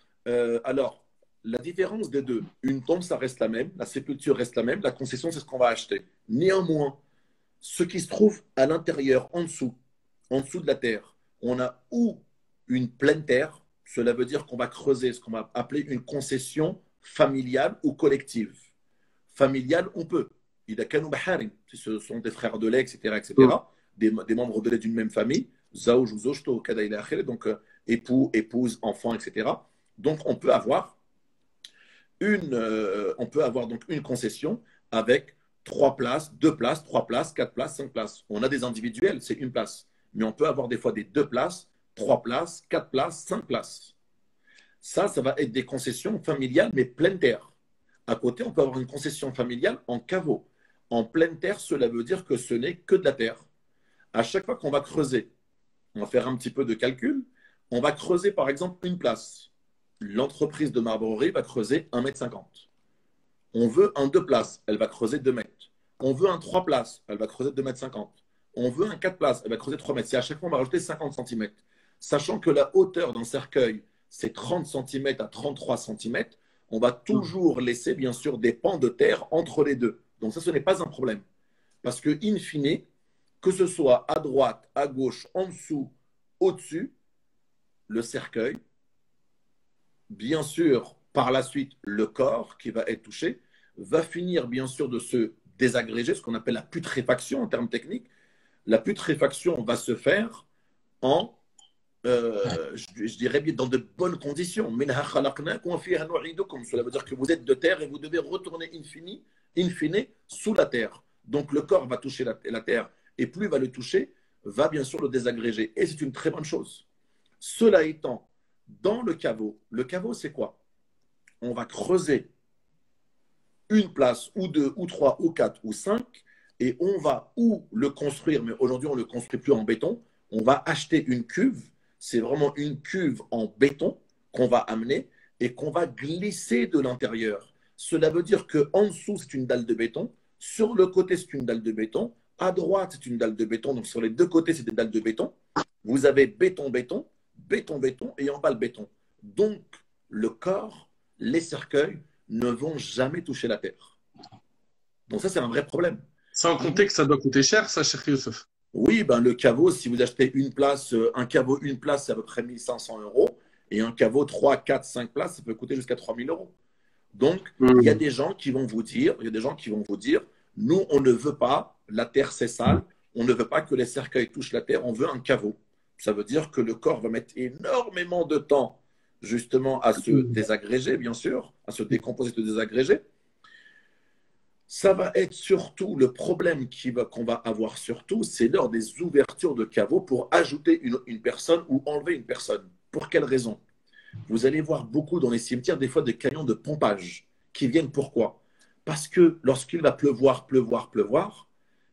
Alors la différence des deux, une tombe ça reste la même, la sépulture reste la même, la concession c'est ce qu'on va acheter. Néanmoins, ce qui se trouve à l'intérieur en dessous de la terre, on a ou une pleine terre, cela veut dire qu'on va creuser ce qu'on va appeler une concession familiale ou collective. Familiale, on peut. إذا كانوا محارم, si ce sont des frères de lait, etc., etc., des membres de lait d'une même famille, زوج وزوجته وكذا إلى آخره, donc époux, épouse, enfant, etc. Donc on peut avoir donc une concession avec 3 places, 2 places, 3 places, 4 places, 5 places. On a des individuels, c'est une place. Mais on peut avoir des fois des 2 places, 3 places, 4 places, 5 places. Ça va être des concessions familiales, mais pleine terre. À côté, on peut avoir une concession familiale en caveau. En pleine terre, cela veut dire que ce n'est que de la terre. À chaque fois qu'on va creuser, on va faire un petit peu de calcul, on va creuser par exemple une place. L'entreprise de marbrerie va creuser 1,50 m. On veut un 2 places, elle va creuser 2 mètres. On veut un 3 places, elle va creuser 2,50 m. On veut un 4 places, elle va creuser 3 mètres. C'est à chaque fois, on va rajouter 50 cm. Sachant que la hauteur d'un cercueil, c'est 30 cm à 33 cm, on va toujours laisser, bien sûr, des pans de terre entre les deux. Donc ça, ce n'est pas un problème. Parce que, in fine, que ce soit à droite, à gauche, en dessous, au-dessus, le cercueil, bien sûr, par la suite, le corps qui va être touché, va finir, bien sûr, de se désagréger, ce qu'on appelle la putréfaction en termes techniques. La putréfaction va se faire en, je dirais bien, dans de bonnes conditions. Cela veut dire que vous êtes de terre et vous devez retourner in fine sous la terre. Donc le corps va toucher la terre et plus il va le toucher, va bien sûr le désagréger. Et c'est une très bonne chose. Cela étant, dans le caveau c'est quoi? On va creuser une place, ou 2, ou 3, ou 4, ou 5, et on va ou le construire, mais aujourd'hui on ne le construit plus en béton, On va acheter une cuve, c'est vraiment une cuve en béton qu'on va amener et qu'on va glisser de l'intérieur. Cela veut dire qu'en dessous, c'est une dalle de béton, sur le côté, c'est une dalle de béton, à droite, c'est une dalle de béton, donc sur les deux côtés, c'est des dalles de béton. Vous avez béton, béton, béton, béton, et en bas, le béton. Donc, le corps, les cercueils ne vont jamais toucher la terre. Donc ça, c'est un vrai problème. Sans compter que ça doit coûter cher, ça, Cheikh Youssef. Oui, ben le caveau, si vous achetez une place, un caveau une place, c'est à peu près 1500 euros. Et un caveau 3, 4, 5 places, ça peut coûter jusqu'à 3000 euros. Donc, il y a des gens qui vont vous dire, nous, on ne veut pas, la terre c'est sale, on ne veut pas que les cercueils touchent la terre, on veut un caveau. Ça veut dire que le corps va mettre énormément de temps justement à se désagréger, bien sûr, à se décomposer, se désagréger. Ça va être surtout le problème qu'on va avoir surtout, c'est lors des ouvertures de caveaux pour ajouter une personne ou enlever une personne. Pour quelle raison? Vous allez voir beaucoup dans les cimetières des fois des camions de pompage qui viennent pourquoi? Parce que lorsqu'il va pleuvoir,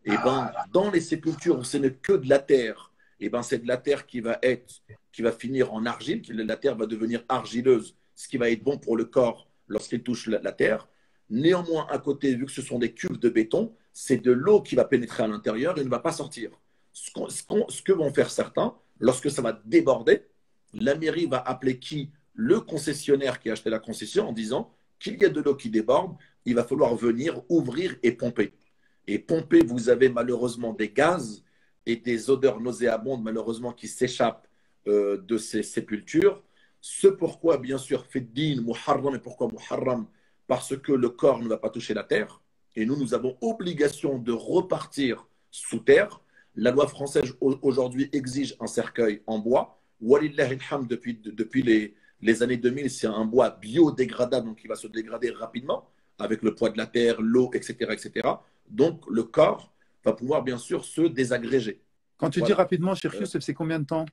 et ben, dans les sépultures où ce n'est que de la terre, et ben, c'est de la terre qui va finir en argile, la terre va devenir argileuse, ce qui va être bon pour le corps lorsqu'il touche la terre. Néanmoins, à côté, vu que ce sont des cuves de béton, c'est de l'eau qui va pénétrer à l'intérieur et ne va pas sortir. Ce que vont faire certains, lorsque ça va déborder, la mairie va appeler qui? Le concessionnaire qui a acheté la concession en disant qu'il y a de l'eau qui déborde, il va falloir venir ouvrir et pomper. Et pomper, vous avez malheureusement des gaz et des odeurs nauséabondes malheureusement qui s'échappent de ces sépultures. Ce pourquoi, bien sûr, Feddin, Muharram, et pourquoi Muharram? Parce que le corps ne va pas toucher la terre. Et nous avons obligation de repartir sous terre. La loi française aujourd'hui exige un cercueil en bois. Walillah ilham, depuis les années 2000, c'est un bois biodégradable, donc il va se dégrader rapidement avec le poids de la terre, l'eau, etc., etc. Donc le corps va pouvoir bien sûr se désagréger. Quand tu dis rapidement, Cheikh Youssef, c'est combien de temps?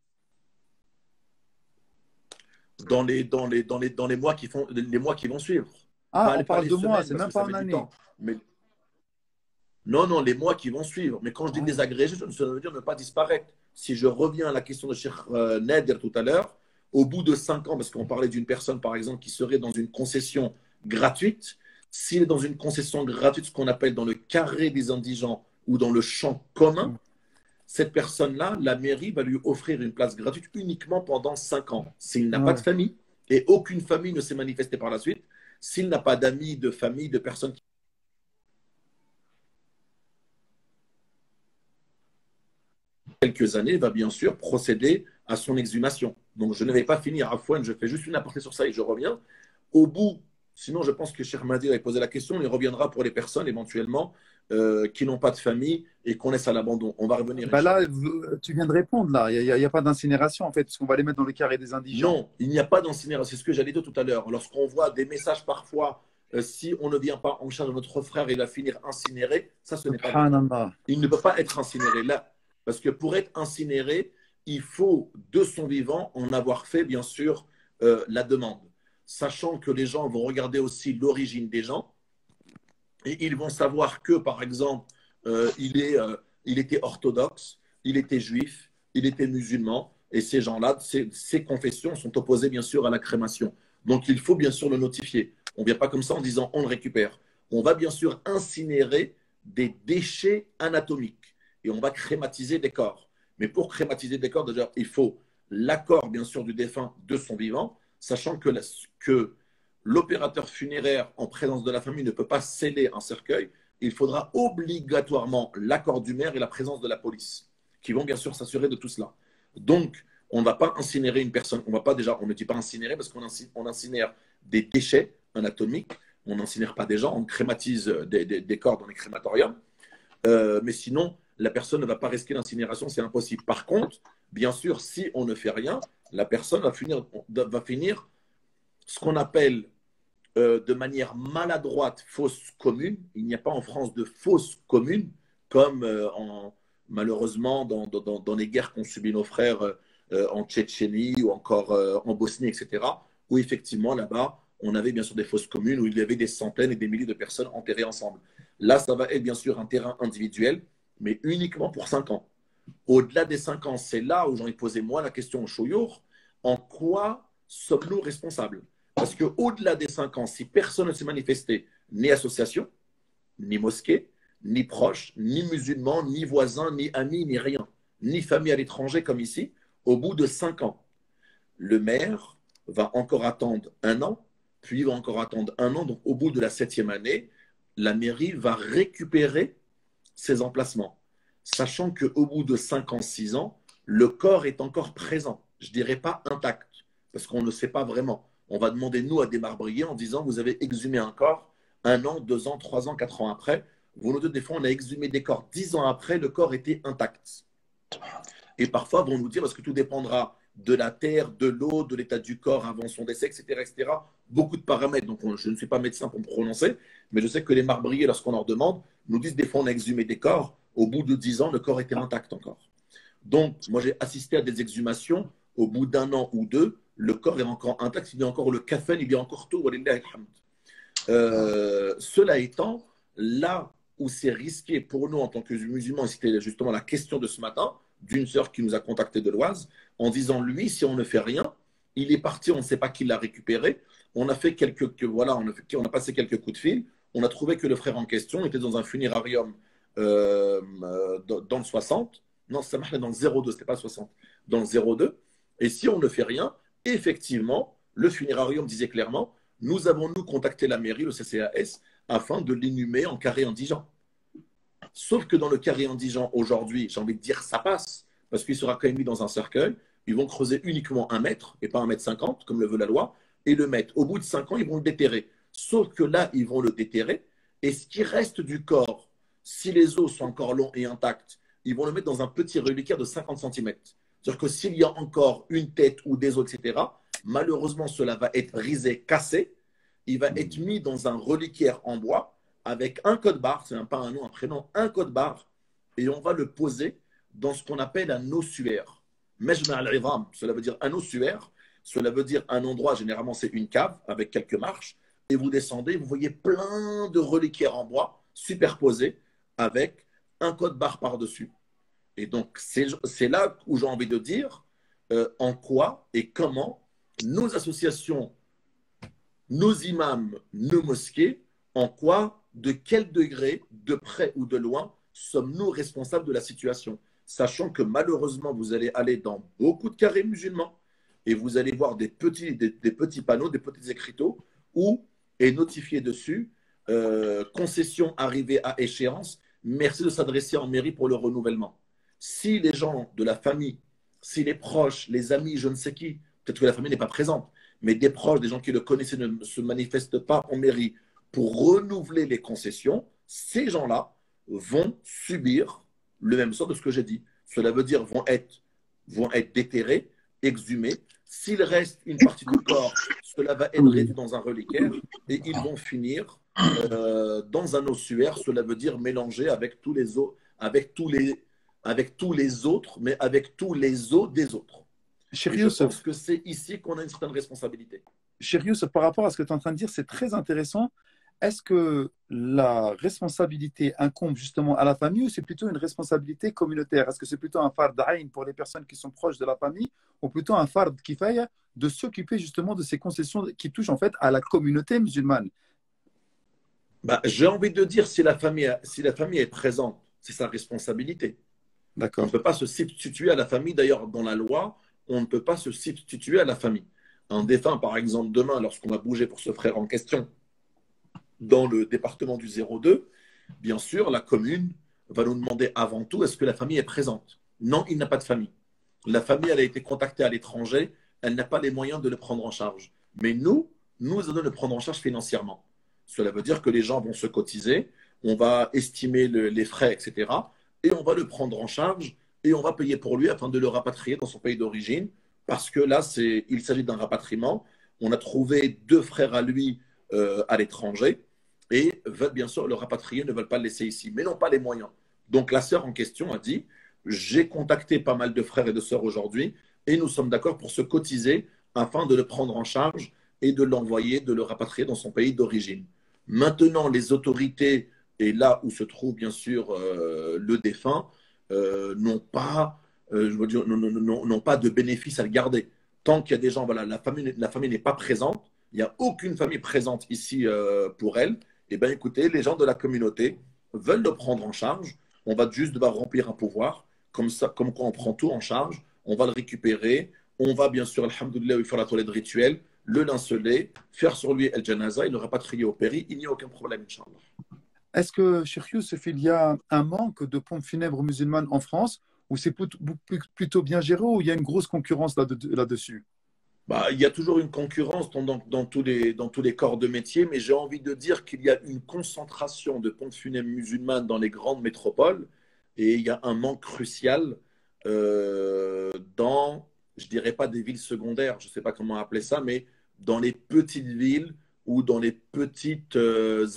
Dans les mois qui vont suivre. Ah, on parle de mois, c'est même pas en année. Mais... Non, les mois qui vont suivre. Mais quand je dis désagréger, ça veut dire ne pas disparaître. Si je reviens à la question de Cheikh Nader tout à l'heure, au bout de 5 ans, parce qu'on parlait d'une personne, par exemple, qui serait dans une concession gratuite, s'il est dans une concession gratuite, ce qu'on appelle dans le carré des indigents ou dans le champ commun, cette personne-là, la mairie va lui offrir une place gratuite uniquement pendant 5 ans. S'il n'a pas de famille, et aucune famille ne s'est manifestée par la suite, s'il n'a pas d'amis, de famille, de personnes qui... quelques années, va bien sûr procéder à son exhumation. Donc, je ne vais pas finir à Fouane, je fais juste une aparté sur ça et je reviens. Au bout, sinon, je pense que Cheikh Mahdi avait posé la question, il reviendra pour les personnes éventuellement qui n'ont pas de famille et qu'on laisse à l'abandon. On va revenir. Là, tu viens de répondre, là. Il n'y a pas d'incinération, en fait, parce qu'on va les mettre dans le carré des indigents. Non, il n'y a pas d'incinération. C'est ce que j'allais dire tout à l'heure. Lorsqu'on voit des messages parfois, si on ne vient pas en charge de notre frère, il va finir incinéré, ça, ce n'est pas bon. Il ne peut pas être incinéré là. Parce que pour être incinéré, il faut, de son vivant, en avoir fait, bien sûr, la demande. Sachant que les gens vont regarder aussi l'origine des gens et ils vont savoir que, par exemple, il était orthodoxe, il était juif, il était musulman, et ces gens-là, ces confessions sont opposées, bien sûr, à la crémation. Donc, il faut, bien sûr, le notifier. On ne vient pas comme ça en disant on le récupère. On va, bien sûr, incinérer des déchets anatomiques et on va crématiser des corps. Mais pour crématiser des corps, déjà, il faut l'accord, bien sûr, du défunt de son vivant, sachant que l'opérateur funéraire, en présence de la famille, ne peut pas sceller un cercueil. Il faudra obligatoirement l'accord du maire et la présence de la police, qui vont bien sûr s'assurer de tout cela. Donc, on ne va pas incinérer une personne. On ne dit pas incinérer parce qu'on incinère des déchets anatomiques. On n'incinère pas des gens. On crématise des corps dans les crématoriums. Mais sinon, la personne ne va pas risquer l'incinération, c'est impossible. Par contre, bien sûr, si on ne fait rien, la personne va finir ce qu'on appelle de manière maladroite fosse commune. Il n'y a pas en France de fosse commune, comme malheureusement dans les guerres qu'ont subi nos frères en Tchétchénie ou encore en Bosnie, etc., où effectivement, là-bas, on avait bien sûr des fosses communes où il y avait des centaines et des milliers de personnes enterrées ensemble. Là, ça va être bien sûr un terrain individuel, mais uniquement pour 5 ans. Au-delà des 5 ans, c'est là où j'en ai posé moi la question au Chouyour, en quoi sommes-nous responsables? Parce qu'au-delà des 5 ans, si personne ne s'est manifesté, ni association, ni mosquée, ni proche, ni musulman, ni voisin, ni ami, ni rien, ni famille à l'étranger comme ici, au bout de 5 ans, le maire va encore attendre 1 an, puis il va encore attendre 1 an. Donc, au bout de la 7e année, la mairie va récupérer ses emplacements, sachant qu'au bout de 5 ans, 6 ans, le corps est encore présent. Je ne dirais pas intact, parce qu'on ne sait pas vraiment. On va demander, nous, à des marbriers en disant, vous avez exhumé un corps 1 an, 2 ans, 3 ans, 4 ans après. Vous nous dites, des fois, on a exhumé des corps 10 ans après, le corps était intact. Et parfois, vont nous dire, parce que tout dépendra de la terre, de l'eau, de l'état du corps avant son décès, etc., etc. Beaucoup de paramètres. Donc, je ne suis pas médecin pour me prononcer, mais je sais que les marbriers, lorsqu'on leur demande, nous disent des fois, on a exhumé des corps. Au bout de 10 ans, le corps était intact encore. Donc, moi, j'ai assisté à des exhumations. Au bout d'1 an ou 2, le corps est encore intact. Il y a encore le kafan, il y a encore tout. Cela étant, là où c'est risqué pour nous en tant que musulmans, et c'était justement la question de ce matin, d'une sœur qui nous a contacté de l'Oise, en disant, lui, si on ne fait rien, il est parti, on ne sait pas qui l'a récupéré, on a fait on a passé quelques coups de fil, on a trouvé que le frère en question était dans un funérarium dans le 60, non, ça marchait dans le 02, c'était pas 60, dans le 02, et si on ne fait rien, effectivement, le funérarium disait clairement, nous avons contacté la mairie, le CCAS, afin de l'inhumer en carré indigent. Sauf que dans le carré indigent, aujourd'hui, j'ai envie de dire, ça passe, parce qu'il sera quand même mis dans un cercueil. Ils vont creuser uniquement 1 mètre, et pas 1,50 m, comme le veut la loi, et le mettre. Au bout de 5 ans, ils vont le déterrer. Sauf que là, ils vont le déterrer, et ce qui reste du corps, si les os sont encore longs et intacts, ils vont le mettre dans un petit reliquaire de 50 cm. C'est-à-dire que s'il y a encore une tête ou des os, etc., malheureusement, cela va être brisé, cassé. Il va être mis dans un reliquaire en bois, avec un code barre, c'est pas un nom, un prénom, un code barre, et on va le poser dans ce qu'on appelle un ossuaire. Mejma al-Idham, cela veut dire un ossuaire, cela veut dire un endroit, généralement c'est une cave avec quelques marches, et vous descendez, vous voyez plein de reliquaires en bois superposés avec un code barre par-dessus. Et donc c'est là où j'ai envie de dire en quoi et comment nos associations, nos imams, nos mosquées, en quoi, de quel degré, de près ou de loin, sommes-nous responsables de la situation? Sachant que malheureusement, vous allez aller dans beaucoup de carrés musulmans et vous allez voir des petits panneaux, des petits écriteaux où est notifié dessus concession arrivée à échéance, merci de s'adresser en mairie pour le renouvellement. Si les gens de la famille, si les proches, les amis, je ne sais qui, peut-être que la famille n'est pas présente, mais des proches, des gens qui le connaissaient ne se manifestent pas en mairie pour renouveler les concessions, ces gens-là vont subir le même sort de ce que j'ai dit. Cela veut dire vont être déterrés, exhumés. S'il reste une partie du corps, cela va être réduit dans un reliquaire et ils vont finir dans un ossuaire. Cela veut dire mélangé avec tous les os, avec tous les autres, mais avec tous les os des autres. Chéri je Youssef, pense que c'est ici qu'on a une certaine responsabilité. Chéri Youssef, par rapport à ce que tu es en train de dire, c'est très intéressant. Est-ce que la responsabilité incombe justement à la famille ou c'est plutôt une responsabilité communautaire? Est-ce que c'est plutôt un fard d'aïn pour les personnes qui sont proches de la famille ou plutôt un fard kifaya de s'occuper justement de ces concessions qui touchent en fait à la communauté musulmane? J'ai envie de dire, si la famille est présente, c'est sa responsabilité. On ne D'accord. peut pas se substituer à la famille. D'ailleurs, dans la loi, on ne peut pas se substituer à la famille. Un défunt, par exemple, demain, lorsqu'on va bouger pour ce frère en question, dans le département du 02, bien sûr, la commune va nous demander avant tout, est-ce que la famille est présente? Non, il n'a pas de famille. La famille, elle a été contactée à l'étranger, elle n'a pas les moyens de le prendre en charge. Mais nous allons le prendre en charge financièrement. Cela veut dire que les gens vont se cotiser, on va estimer les frais, etc. Et on va le prendre en charge et on va payer pour lui afin de le rapatrier dans son pays d'origine. Parce que là, il s'agit d'un rapatriement. On a trouvé 2 frères à lui à l'étranger et veulent bien sûr le rapatrier, ne veulent pas le laisser ici, mais n'ont pas les moyens. Donc la sœur en question a dit, j'ai contacté pas mal de frères et de sœurs aujourd'hui et nous sommes d'accord pour se cotiser afin de le prendre en charge et de l'envoyer, de le rapatrier dans son pays d'origine. Maintenant, les autorités, et là où se trouve bien sûr le défunt, je veux dire, n'ont pas de bénéfice à le garder. Tant qu'il y a des gens, voilà, la famille n'est pas présente, il n'y a aucune famille présente ici pour elle, et bien écoutez, les gens de la communauté veulent le prendre en charge, on va juste devoir remplir un pouvoir, comme ça, comme quoi on prend tout en charge, on va le récupérer, on va bien sûr, alhamdoulilah, lui faire la toilette rituelle, le linceler, faire sur lui el janaza, il le rapatrier au péri, il n'y a aucun problème, Inch'Allah. Est-ce que, Cheikh Youssef, il y a un manque de pompes funèbres musulmanes en France, ou c'est plutôt bien géré, ou il y a une grosse concurrence là-dessus? Bah, il y a toujours une concurrence dans tous les corps de métier, mais j'ai envie de dire qu'il y a une concentration de pompes funèbres musulmanes dans les grandes métropoles et il y a un manque crucial dans, je dirais pas des villes secondaires, je ne sais pas comment appeler ça, mais dans les petites villes ou dans les petites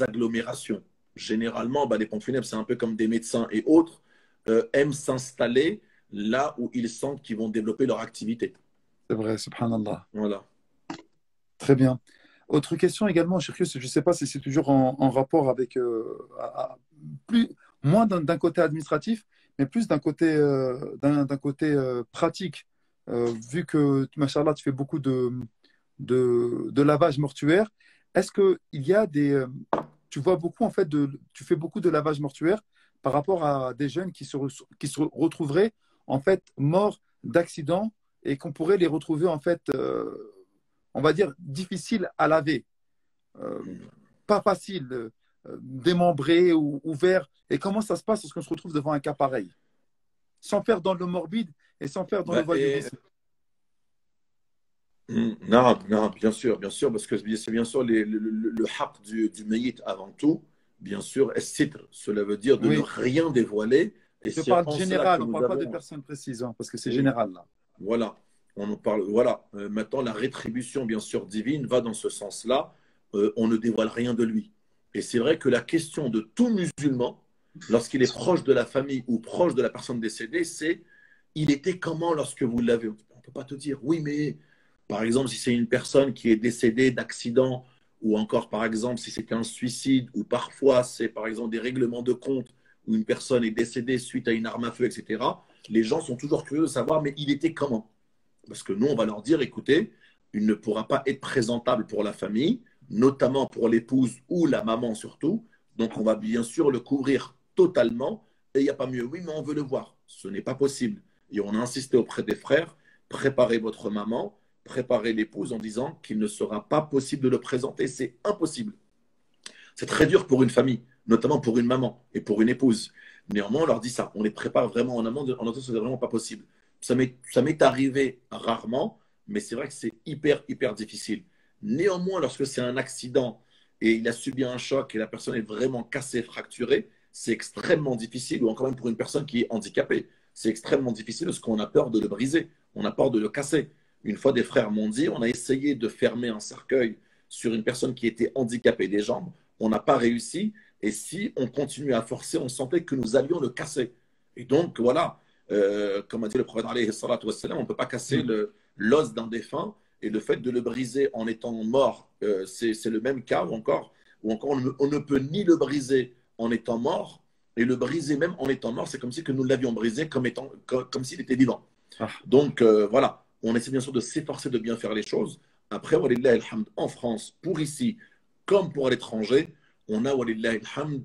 agglomérations. Généralement, bah, les pompes funèbres, c'est un peu comme des médecins et autres, aiment s'installer là où ils sentent qu'ils vont développer leur activité. C'est vrai, subhanallah. Voilà. Très bien. Autre question également, Cheikh Youssef, je ne sais pas si c'est toujours en rapport avec, plus, moins d'un côté administratif, mais plus d'un côté pratique. Vu que, machallah, tu fais beaucoup de lavage mortuaire, est-ce qu'il y a tu vois beaucoup, en fait, tu fais beaucoup de lavage mortuaire par rapport à des jeunes qui se retrouveraient, en fait, morts d'accidents et qu'on pourrait les retrouver, en fait, on va dire, difficiles à laver, euh, pas faciles, démembrés ou ouverts. Et comment ça se passe lorsqu'on se retrouve devant un cas pareil? Sans faire dans le morbide et sans faire dans le Bah, voyeurisme. non, non, bien sûr, parce que c'est bien sûr le haq du mayit avant tout, bien sûr, est-sitr, cela veut dire de ne Oui, rien dévoiler, et je c'est parle en cela que général, on ne nous parle pas de avons, personnes précises, hein, parce que c'est oui, général là. voilà, on en parle, voilà. Maintenant, la rétribution, bien sûr, divine va dans ce sens-là, on ne dévoile rien de lui. Et c'est vrai que la question de tout musulman, lorsqu'il est proche de la famille ou proche de la personne décédée, c'est il était comment lorsque vous l'avez? On ne peut pas te dire, oui, mais par exemple, si c'est une personne qui est décédée d'accident, ou encore par exemple, si c'est un suicide, ou parfois c'est par exemple des règlements de compte, où une personne est décédée suite à une arme à feu, etc., les gens sont toujours curieux de savoir, mais il était comment? Parce que nous, on va leur dire, écoutez, il ne pourra pas être présentable pour la famille, notamment pour l'épouse ou la maman surtout. Donc, on va bien sûr le couvrir totalement. Et il n'y a pas mieux. Oui, mais on veut le voir. Ce n'est pas possible. Et on a insisté auprès des frères, préparez votre maman, préparez l'épouse en disant qu'il ne sera pas possible de le présenter. C'est impossible. C'est très dur pour une famille, notamment pour une maman et pour une épouse. Néanmoins, on leur dit ça. On les prépare vraiment en amont, en disant que ce n'est vraiment pas possible. Ça m'est arrivé rarement, mais c'est vrai que c'est hyper difficile. Néanmoins, lorsque c'est un accident et il a subi un choc et la personne est vraiment cassée, fracturée, c'est extrêmement difficile, ou encore même pour une personne qui est handicapée, c'est extrêmement difficile parce qu'on a peur de le briser, on a peur de le casser. Une fois, des frères m'ont dit, on a essayé de fermer un cercueil sur une personne qui était handicapée des jambes, on n'a pas réussi, et si on continue à forcer, on sentait que nous allions le casser. Et donc, voilà, comme a dit le prophète, alayhi salatu wassalam, on ne peut pas casser l'os d'un défunt, et le fait de le briser en étant mort, c'est le même cas, ou encore on ne peut ni le briser en étant mort, et le briser même en étant mort, c'est comme si que nous l'avions brisé comme s'il était vivant. Ah, Donc voilà, on essaie bien sûr de s'efforcer de bien faire les choses. Après, walillah alhamd, en France, pour ici, comme pour l'étranger, on a, walillah alhamd,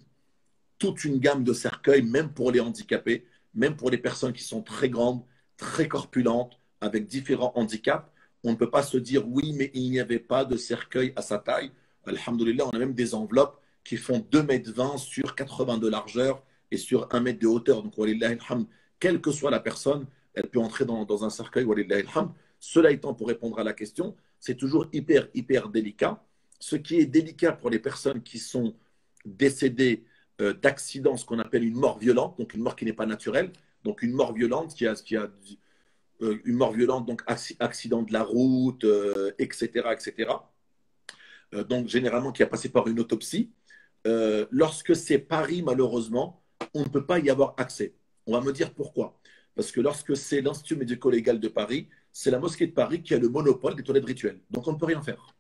toute une gamme de cercueils, même pour les handicapés, même pour les personnes qui sont très grandes, très corpulentes, avec différents handicaps. On ne peut pas se dire oui, mais il n'y avait pas de cercueil à sa taille. Alhamdulillah, on a même des enveloppes qui font 2,20 m sur 80 de largeur et sur 1 m de hauteur. Donc, walillah alhamd, quelle que soit la personne, elle peut entrer dans un cercueil, walillah alhamd. Cela étant, pour répondre à la question, c'est toujours hyper délicat. Ce qui est délicat pour les personnes qui sont décédées d'accident, ce qu'on appelle une mort violente, donc une mort qui n'est pas naturelle, donc une mort violente une mort violente, donc accident de la route, etc. Donc généralement qui a passé par une autopsie. Lorsque c'est Paris, malheureusement, on ne peut pas y avoir accès. On va me dire pourquoi. Parce que lorsque c'est l'Institut médico-légal de Paris, c'est la mosquée de Paris qui a le monopole des toilettes rituelles. Donc on ne peut rien faire.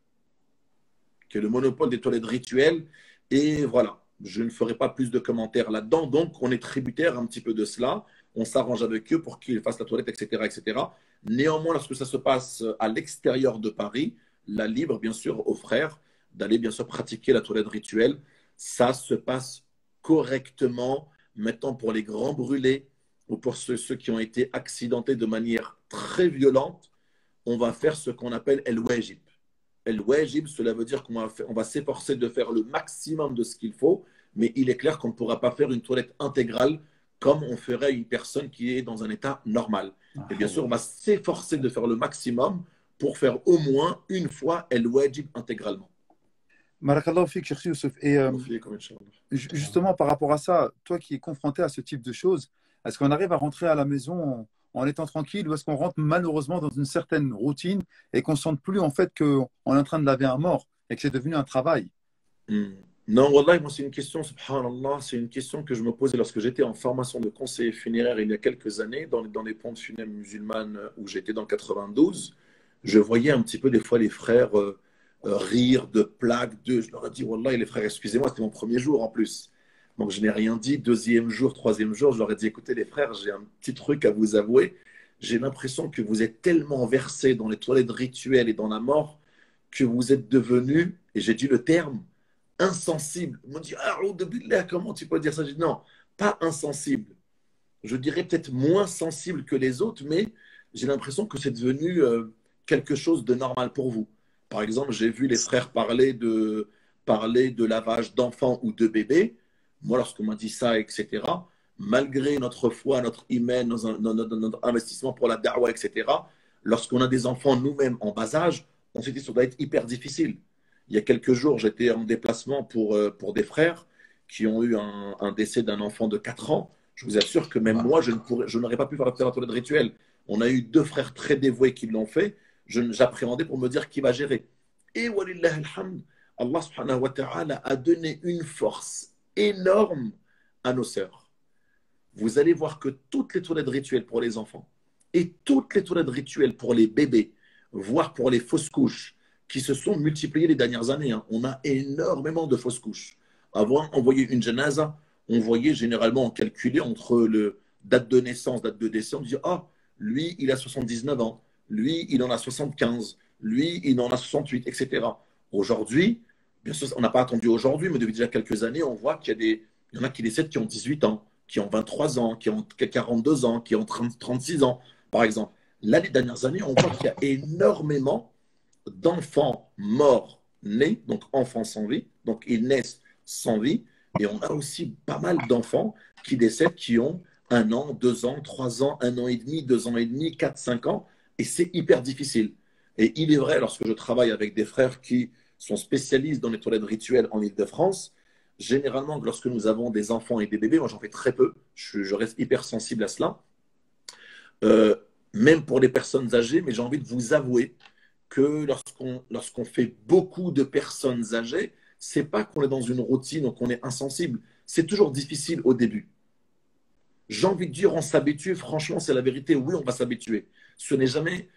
Qui a le monopole des toilettes rituelles. Et voilà. Je ne ferai pas plus de commentaires là-dedans. Donc, on est tributaire un petit peu de cela. On s'arrange avec eux pour qu'ils fassent la toilette, etc., etc. Néanmoins, lorsque ça se passe à l'extérieur de Paris, la libre, bien sûr, aux frères d'aller, bien sûr, pratiquer la toilette rituelle. Ça se passe correctement. Maintenant, pour les grands brûlés ou pour ceux qui ont été accidentés de manière très violente, on va faire ce qu'on appelle El Wajib. El Wajib, cela veut dire qu'on va s'efforcer de faire le maximum de ce qu'il faut, mais il est clair qu'on ne pourra pas faire une toilette intégrale comme on ferait une personne qui est dans un état normal. Et bien sûr, on va s'efforcer de faire le maximum pour faire au moins une fois El Wajib intégralement. Barakallahu fik, Cheikh Youssef. Et justement, par rapport à ça, toi qui es confronté à ce type de choses, est-ce qu'on arrive à rentrer à la maison en étant tranquille, ou est-ce qu'on rentre malheureusement dans une certaine routine et qu'on ne sente plus en fait qu'on est en train de laver un mort et que c'est devenu un travail? Non, Wallah, moi c'est une question, subhanallah, c'est une question que je me posais lorsque j'étais en formation de conseiller funéraire il y a quelques années dans les pompes funèbres musulmanes où j'étais dans le 92. Je voyais un petit peu des fois les frères rire de plaques. Je leur ai dit, Wallah, les frères, excusez-moi, c'était mon premier jour en plus. Donc je n'ai rien dit. Deuxième jour, troisième jour, je leur ai dit, écoutez les frères, j'ai un petit truc à vous avouer. J'ai l'impression que vous êtes tellement versés dans les toilettes rituelles et dans la mort que vous êtes devenus, et j'ai dit le terme, insensible. Ils m'ont dit, ah, comment tu peux dire ça? J'ai dit, non, pas insensible. Je dirais peut-être moins sensible que les autres, mais j'ai l'impression que c'est devenu quelque chose de normal pour vous. Par exemple, j'ai vu les frères parler de lavage d'enfants ou de bébés. Moi, lorsqu'on m'a dit ça, etc., malgré notre foi, notre iman, notre investissement pour la da'wah, etc., lorsqu'on a des enfants nous-mêmes en bas âge, on s'est dit que ça doit être hyper difficile. Il y a quelques jours, j'étais en déplacement pour des frères qui ont eu un décès d'un enfant de 4 ans. Je vous assure que même moi, je n'aurais pas pu faire la toilette rituelle. On a eu 2 frères très dévoués qui l'ont fait. J'appréhendais pour me dire qui va gérer. Et walillah alhamd, Allah subhanahu wa ta'ala a donné une force énorme à nos sœurs. Vous allez voir que toutes les toilettes rituelles pour les enfants et toutes les toilettes rituelles pour les bébés, voire pour les fausses couches, qui se sont multipliées les dernières années. On a énormément de fausses couches. Avant, on voyait une janaza, on voyait généralement, on calculait entre le date de naissance, date de décès, on disait, ah, lui, il a 79 ans, lui, il en a 75, lui, il en a 68, etc. Aujourd'hui, bien sûr, on n'a pas attendu aujourd'hui, mais depuis déjà quelques années, on voit qu'il y en a qui décèdent qui ont 18 ans, qui ont 23 ans, qui ont 42 ans, qui ont 36 ans, par exemple. Là, les dernières années, on voit qu'il y a énormément d'enfants morts nés, donc enfants sans vie, donc ils naissent sans vie, et on a aussi pas mal d'enfants qui décèdent qui ont 1 an, 2 ans, 3 ans, 1 an et demi, 2 ans et demi, 4, 5 ans, et c'est hyper difficile. Et il est vrai, lorsque je travaille avec des frères qui sont spécialistes dans les toilettes rituelles en Île-de-France, généralement, lorsque nous avons des enfants et des bébés, moi j'en fais très peu, je reste hyper sensible à cela, même pour les personnes âgées, mais j'ai envie de vous avouer que lorsqu'on fait beaucoup de personnes âgées, c'est pas qu'on est dans une routine ou qu'on est insensible. C'est toujours difficile au début. J'ai envie de dire, on s'habitue. Franchement, c'est la vérité. Oui, on va s'habituer. Ce n'est jamais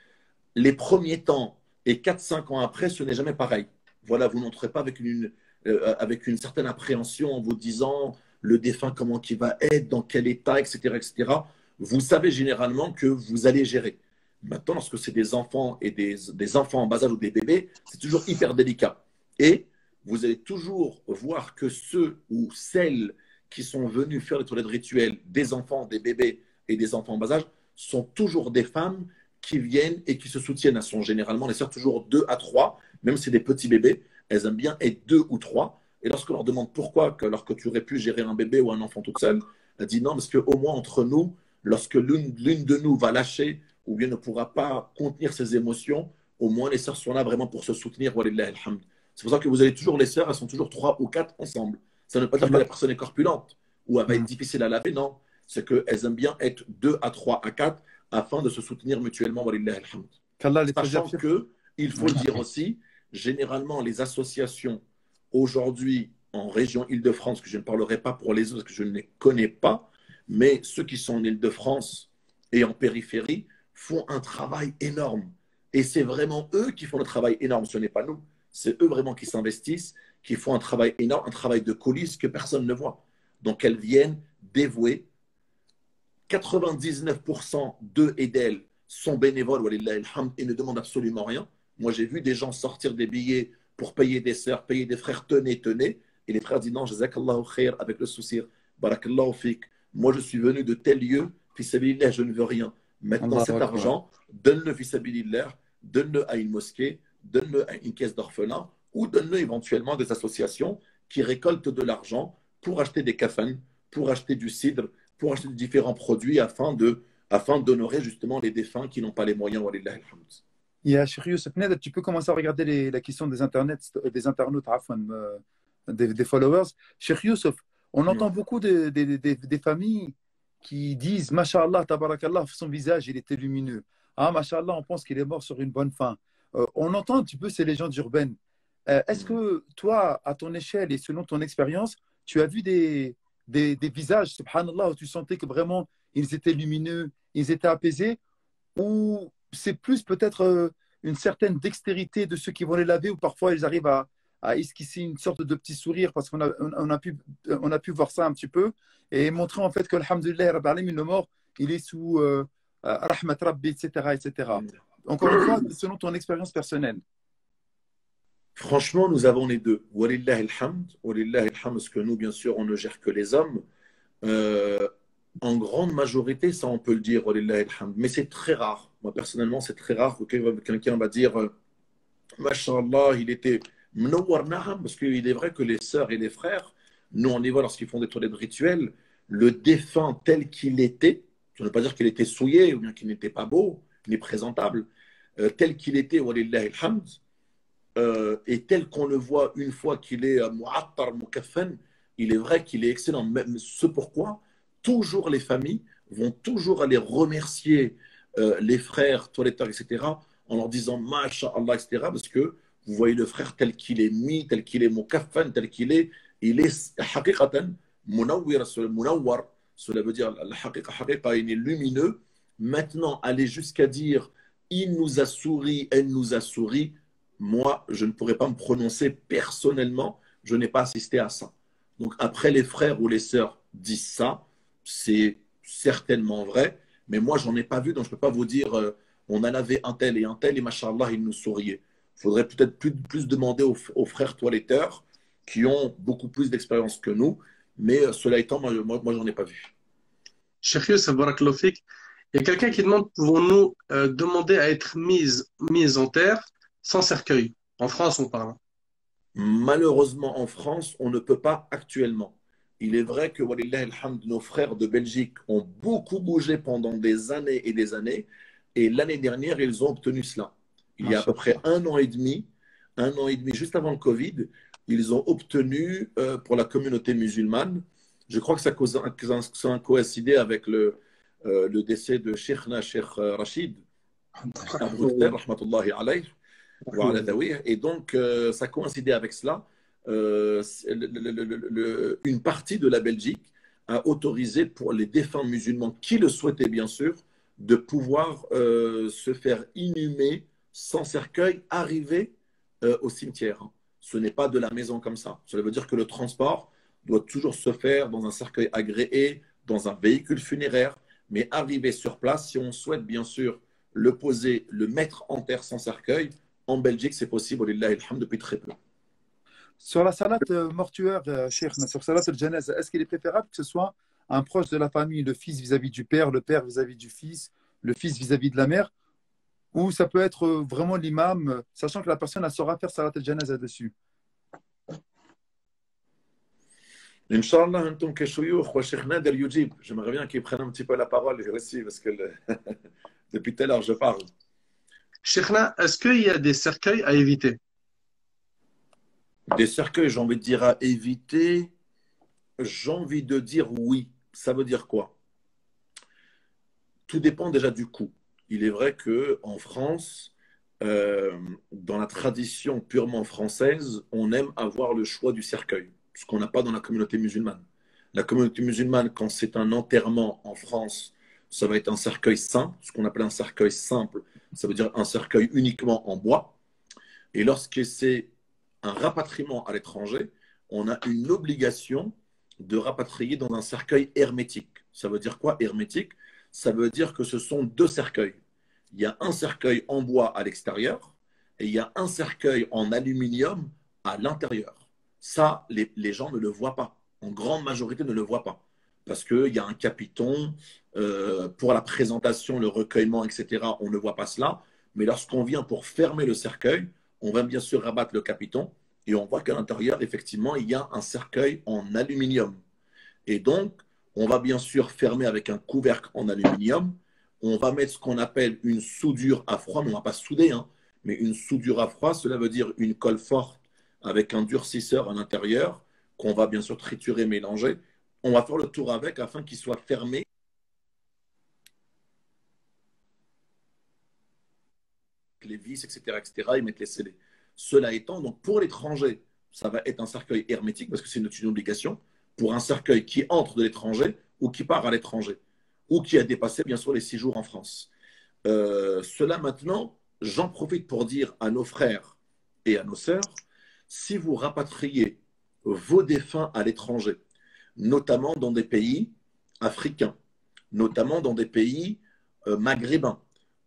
les premiers temps et 4-5 ans après, ce n'est jamais pareil. Voilà, vous n'entrez pas avec une certaine appréhension en vous disant le défunt, comment il va être, dans quel état, etc., etc. Vous savez généralement que vous allez gérer. Maintenant, lorsque c'est des enfants et des enfants en bas âge ou des bébés, c'est toujours hyper délicat. Et vous allez toujours voir que ceux ou celles qui sont venus faire les toilettes rituelles, des enfants, des bébés et des enfants en bas âge, sont toujours des femmes qui viennent et qui se soutiennent. Elles sont généralement, les sœurs, toujours 2 à 3, même si c'est des petits bébés, elles aiment bien être 2 ou 3. Et lorsqu'on leur demande pourquoi, alors que tu aurais pu gérer un bébé ou un enfant toute seule, elle dit non, parce qu'au moins entre nous, lorsque l'une de nous va lâcher ou bien ne pourra pas contenir ses émotions, au moins les sœurs sont là vraiment pour se soutenir. C'est pour ça que vous avez toujours les sœurs, elles sont toujours 3 ou 4 ensemble. Ça ne veut pas dire que la personne est corpulente ou elle va être difficile à laver, non. C'est qu'elles aiment bien être 2 à 3 à 4 afin de se soutenir mutuellement. Sachant que, il faut le dire aussi, généralement les associations aujourd'hui en région Île-de-France, que je ne parlerai pas pour les autres, que je ne les connais pas, mais ceux qui sont en Île-de-France et en périphérie font un travail énorme. Et c'est vraiment eux qui font le travail énorme, ce n'est pas nous. C'est eux vraiment qui s'investissent, qui font un travail énorme, un travail de coulisses que personne ne voit. Donc elles viennent dévouer. 99% d'eux et d'elles sont bénévoles et ne demandent absolument rien. Moi, j'ai vu des gens sortir des billets pour payer des sœurs, payer des frères, tenez, tenez. Et les frères disent non, jazakallahu khair, avec le sourire, barakallahu fik. Moi, je suis venu de tel lieu, fisabilillah, je ne veux rien. Maintenant, Allahu cet Akbar. argent, donne-le fisabilillah, donne-le à une mosquée, donne-le à une caisse d'orphelins ou donne-le éventuellement à des associations qui récoltent de l'argent pour acheter des kafans, pour acheter du cidre, pour acheter différents produits afin d'honorer justement les défunts qui n'ont pas les moyens. Walillahi alhamd. Il y a Cheikh Youssef Ned, tu peux commencer à regarder la question des internautes, afwan, des followers. Cheikh Youssef, on entend beaucoup des familles qui disent Masha'Allah, tabarakallah, son visage il était lumineux. Ah, Masha'Allah, on pense qu'il est mort sur une bonne fin. On entend un petit peu ces légendes urbaines. Est-ce que toi, à ton échelle et selon ton expérience, tu as vu des visages, subhanallah, où tu sentais que vraiment ils étaient lumineux, ils étaient apaisés, ou c'est plus peut-être une certaine dextérité de ceux qui vont les laver, ou parfois ils arrivent à esquisser une sorte de petit sourire parce on a pu voir ça un petit peu et montrer en fait que, alhamdoulilah, Rabbil Alamin, le mort, il est sous Rahmat Rabbi, etc., etc. Encore une fois, selon ton expérience personnelle. Franchement, nous avons les deux. Walillahi alhamd, parce que nous, bien sûr, on ne gère que les hommes. En grande majorité, ça on peut le dire, walillahi alhamd. Mais c'est très rare. Moi, personnellement, c'est très rare que quelqu'un va dire Masha'Allah, il était Mnowar Naham, parce qu'il est vrai que les sœurs et les frères, nous, on y voit lorsqu'ils font des toilettes rituelles, le défunt tel qu'il était, je ne veux pas dire qu'il était souillé ou bien qu'il n'était pas beau, ni présentable, tel qu'il était, walillahi alhamd, et tel qu'on le voit une fois qu'il est mu'attar, mukaffan, il est vrai qu'il est excellent. Même ce pourquoi toujours les familles vont toujours aller remercier les frères, toiletteurs, etc., en leur disant Masha'Allah, etc., parce que vous voyez le frère tel qu'il est mis, tel qu'il est mukaffan, tel qu'il est, il est haqiqatan munawwir, munawwar, cela veut dire la haqiqa, il est lumineux. Maintenant, aller jusqu'à dire il nous a souri, elle nous a souri, moi, je ne pourrais pas me prononcer personnellement, je n'ai pas assisté à ça. Donc après, les frères ou les sœurs disent ça, c'est certainement vrai, mais moi, j'en ai pas vu, donc je ne peux pas vous dire on a lavé un tel, et machallah, il nous souriait. Il faudrait peut-être plus demander aux frères toiletteurs qui ont beaucoup plus d'expérience que nous, mais cela étant, moi j'en ai pas vu. Cheikh Youssef, barakallahu fik. Il y a quelqu'un qui demande, pouvons-nous demander à être mis en terre sans cercueil? En France, on parle. Malheureusement, en France, on ne peut pas actuellement. Il est vrai que, walillahi alhamd, nos frères de Belgique ont beaucoup bougé pendant des années et des années, et l'année dernière, ils ont obtenu cela. Il y a à peu près un an et demi, juste avant le Covid, ils ont obtenu pour la communauté musulmane, je crois que ça a coïncidé avec le décès de Cheikhna, Cheikh Rachid, à Bruxelles, rahmatullahi alayh. Et donc, ça coïncidait avec cela. Une partie de la Belgique a autorisé pour les défunts musulmans qui le souhaitaient, bien sûr, de pouvoir se faire inhumer sans cercueil, arriver au cimetière. Ce n'est pas de la maison comme ça. Cela veut dire que le transport doit toujours se faire dans un cercueil agréé, dans un véhicule funéraire, mais arriver sur place, si on souhaite, bien sûr, le poser, le mettre en terre sans cercueil, en Belgique, c'est possible, depuis très peu. Sur la salat mortuaire, Cheikh, sur salat al-janaz, est-ce qu'il est préférable que ce soit un proche de la famille, le fils vis-à-vis du père, le père vis-à-vis du fils, le fils vis-à-vis de la mère, ou ça peut être vraiment l'imam, sachant que la personne elle saura faire salat al-janaz dessus? Inch'Allah, j'aimerais bien qu'il prenne un petit peu la parole aussi, parce que depuis tout à l'heure, je parle. Cheikhna, est-ce qu'il y a des cercueils à éviter? Des cercueils, j'ai envie de dire à éviter. J'ai envie de dire oui. Ça veut dire quoi? Tout dépend déjà du coût. Il est vrai qu'en France, dans la tradition purement française, on aime avoir le choix du cercueil, ce qu'on n'a pas dans la communauté musulmane. La communauté musulmane, quand c'est un enterrement en France, ça va être un cercueil simple, ce qu'on appelle un cercueil simple, ça veut dire un cercueil uniquement en bois. Et lorsque c'est un rapatriement à l'étranger, on a une obligation de rapatrier dans un cercueil hermétique. Ça veut dire quoi, hermétique? Ça veut dire que ce sont deux cercueils. Il y a un cercueil en bois à l'extérieur et il y a un cercueil en aluminium à l'intérieur. Ça, les gens ne le voient pas. En grande majorité, ne le voient pas. Parce qu'il y a un capiton, pour la présentation, le recueillement, etc., on ne voit pas cela. Mais lorsqu'on vient pour fermer le cercueil, on va bien sûr rabattre le capiton et on voit qu'à l'intérieur, effectivement, il y a un cercueil en aluminium. Et donc, on va bien sûr fermer avec un couvercle en aluminium. On va mettre ce qu'on appelle une soudure à froid, mais on ne va pas souder, hein, mais une soudure à froid, cela veut dire une colle forte avec un durcisseur à l'intérieur qu'on va bien sûr triturer, mélanger. On va faire le tour avec afin qu'il soit fermé. Les vis, etc., etc., et mettre les scellés. Cela étant, donc pour l'étranger, ça va être un cercueil hermétique parce que c'est une obligation. Pour un cercueil qui entre de l'étranger ou qui part à l'étranger ou qui a dépassé, bien sûr, les 6 jours en France. Cela maintenant, j'en profite pour dire à nos frères et à nos sœurs, si vous rapatriez vos défunts à l'étranger, notamment dans des pays africains, notamment dans des pays maghrébins,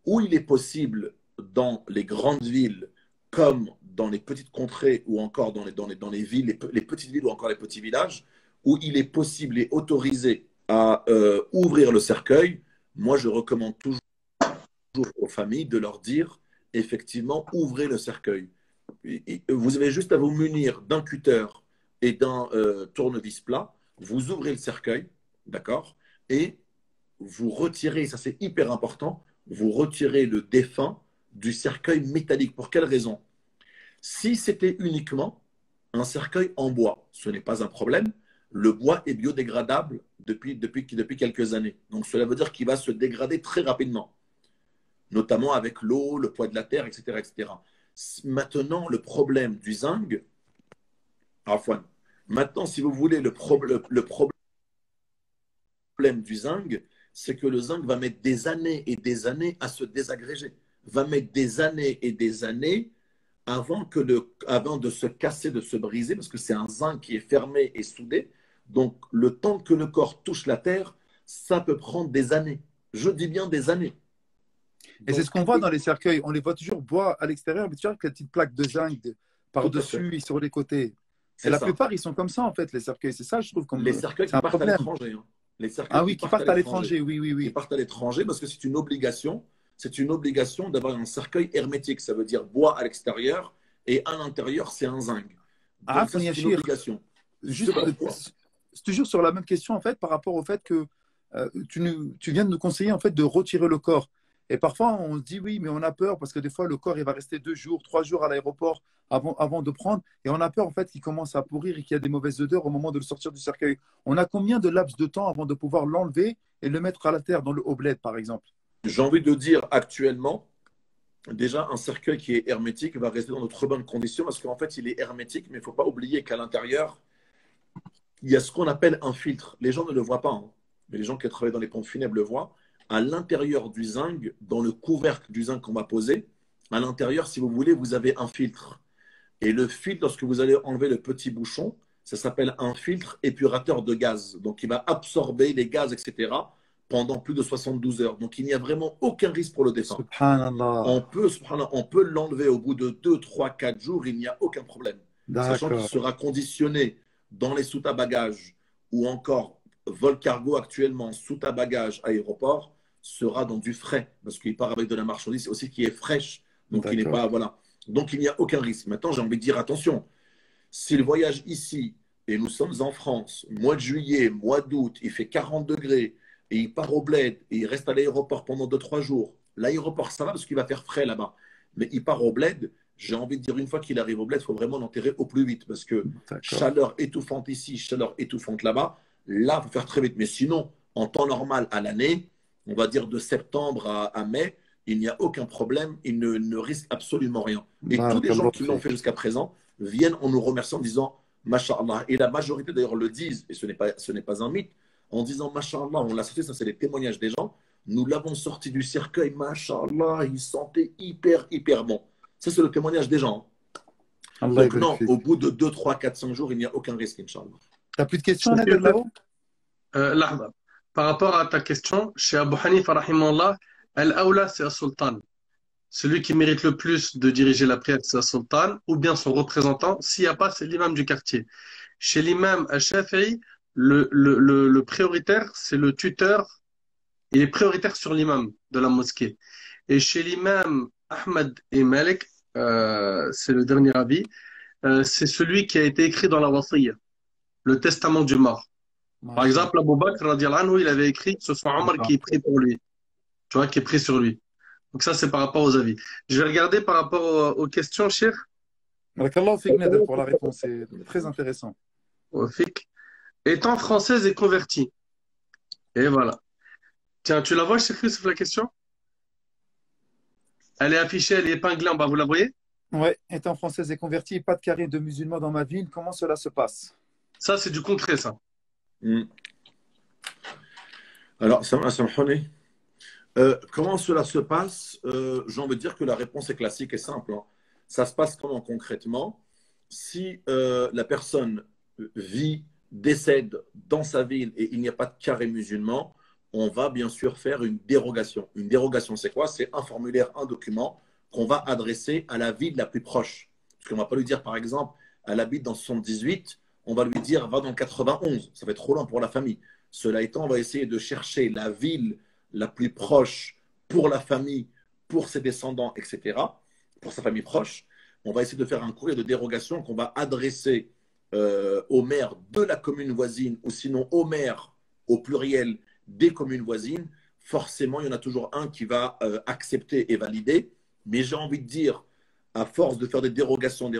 où il est possible dans les grandes villes comme dans les petites contrées ou encore dans les villes, les petites villes ou encore les petits villages, où il est possible et autorisé à ouvrir le cercueil, moi je recommande toujours aux familles de leur dire effectivement ouvrez le cercueil. Vous avez juste à vous munir d'un cutter et d'un tournevis plat, vous ouvrez le cercueil, d'accord, et vous retirez, ça c'est hyper important, vous retirez le défunt du cercueil métallique. Pour quelle raison? Si c'était uniquement un cercueil en bois, ce n'est pas un problème. Le bois est biodégradable depuis quelques années. Donc cela veut dire qu'il va se dégrader très rapidement, notamment avec l'eau, le poids de la terre, etc., etc. Maintenant, le problème du zinc, enfin, maintenant, si vous voulez, le problème du zinc, c'est que le zinc va mettre des années et des années à se désagréger, va mettre des années et des années avant de se casser, de se briser, parce que c'est un zinc qui est fermé et soudé. Donc, le temps que le corps touche la terre, ça peut prendre des années. Je dis bien des années. Et c'est ce qu'on voit dans les cercueils. On les voit toujours bois à l'extérieur, mais toujours avec la petite plaque de zinc par-dessus et sur les côtés. Et la plupart, ils sont comme ça, en fait, les cercueils. C'est ça, je trouve, comme les cercueils qui partent à l'étranger. Hein. Les cercueils ah oui, qui partent à l'étranger, oui, oui, oui. Qui partent à l'étranger parce que c'est une obligation. C'est une obligation d'avoir un cercueil hermétique. Ça veut dire bois à l'extérieur et à l'intérieur, c'est un zinc. Donc, ça, c'est une obligation. Juste, toujours sur la même question, en fait, par rapport au fait que tu viens de nous conseiller, en fait, de retirer le corps. Et parfois, on se dit oui, mais on a peur parce que des fois, le corps, il va rester 2 jours, 3 jours à l'aéroport avant de prendre. Et on a peur, en fait, qu'il commence à pourrir et qu'il y a des mauvaises odeurs au moment de le sortir du cercueil. On a combien de laps de temps avant de pouvoir l'enlever et le mettre à la terre dans le haut-bled, par exemple? J'ai envie de dire actuellement, déjà, un cercueil qui est hermétique va rester dans de très bonnes conditions parce qu'en fait, il est hermétique, mais il ne faut pas oublier qu'à l'intérieur, il y a ce qu'on appelle un filtre. Les gens ne le voient pas, hein, mais les gens qui travaillent dans les pompes funèbres le voient. À l'intérieur du zinc, dans le couvercle du zinc qu'on va poser, à l'intérieur, si vous voulez, vous avez un filtre. Et le filtre, lorsque vous allez enlever le petit bouchon, ça s'appelle un filtre épurateur de gaz. Donc, il va absorber les gaz, etc., pendant plus de 72 heures. Donc, il n'y a vraiment aucun risque pour le défunt. Subhanallah. On peut l'enlever au bout de 2, 3, 4 jours, il n'y a aucun problème. Sachant qu'il sera conditionné dans les soutes à bagages ou encore vol cargo actuellement, soute à bagages, aéroport, sera dans du frais parce qu'il part avec de la marchandise aussi qui est fraîche. Donc, il n'est pas, voilà. Donc, il n'y a aucun risque. Maintenant, j'ai envie de dire attention. S'il voyage ici et nous sommes en France, mois de juillet, mois d'août, il fait 40 degrés et il part au bled et il reste à l'aéroport pendant 2-3 jours. L'aéroport, ça va parce qu'il va faire frais là-bas. Mais il part au bled. J'ai envie de dire, une fois qu'il arrive au bled, il faut vraiment l'enterrer au plus vite parce que chaleur étouffante ici, chaleur étouffante là-bas, là, il faut faire très vite. Mais sinon, en temps normal à l'année, on va dire de septembre à mai, il n'y a aucun problème, il ne risque absolument rien. Et tous les gens qui l'ont fait jusqu'à présent viennent en nous remerciant en disant Masha'Allah. Et la majorité d'ailleurs le disent, et ce n'est pas un mythe, en disant Masha'Allah, on l'a sorti, ça c'est les témoignages des gens, nous l'avons sorti du cercueil, Masha'Allah, il sentait hyper bon. Ça c'est le témoignage des gens. Allah Donc yabarak non, fik. au bout de 2, 3, 4, 5 jours, il n'y a aucun risque, Inch'Allah. T'as plus de questions, Cheikh Nader, Youssef, là-haut? lahza. Par rapport à ta question, chez Abu Hanifa, rahimahullah, al-awla, c'est al-sultan. Celui qui mérite le plus de diriger la prière, c'est al-sultan, ou bien son représentant. S'il n'y a pas, c'est l'imam du quartier. Chez l'imam al-Shafi'i, le prioritaire, c'est le tuteur. Il est prioritaire sur l'imam de la mosquée. Et chez l'imam Ahmad et Malik, c'est le dernier avis, c'est celui qui a été écrit dans la wasiyya, le testament du mort. Par Mashallah. exemple, Abu Bakr, radiallahu anhu, il avait écrit que ce soit Omar qui est pris pour lui, tu vois, qui est pris sur lui. Donc ça, c'est par rapport aux avis. Je vais regarder par rapport aux questions, Cheikh. Barakallahu fik, Nader, pour la réponse. C'est très intéressant. Au fiqh. Étant française et convertie. Et voilà. Tiens, tu la vois, Cheikh Youssef, la question? Elle est affichée, elle est épinglée en bas, vous la voyez? Ouais, étant française et convertie, pas de carré de musulmans dans ma ville, comment cela se passe? Ça, c'est du concret, ça. Hmm. Alors, Samahani, comment cela se passe? J'ai envie de dire que la réponse est classique et simple, hein. Ça se passe comment concrètement? Si la personne vit, décède dans sa ville et il n'y a pas de carré musulman, on va bien sûr faire une dérogation. Une dérogation, c'est quoi? C'est un formulaire, un document qu'on va adresser à la ville la plus proche. Parce qu'on ne va pas lui dire, par exemple, elle habite dans 78, on va lui dire, va dans le 91. Ça fait trop loin pour la famille. Cela étant, on va essayer de chercher la ville la plus proche pour la famille, pour ses descendants, etc., pour sa famille proche. On va essayer de faire un courrier de dérogation qu'on va adresser au maire de la commune voisine ou sinon au maire au pluriel des communes voisines. Forcément, il y en a toujours un qui va accepter et valider. Mais j'ai envie de dire, à force de faire des dérogations,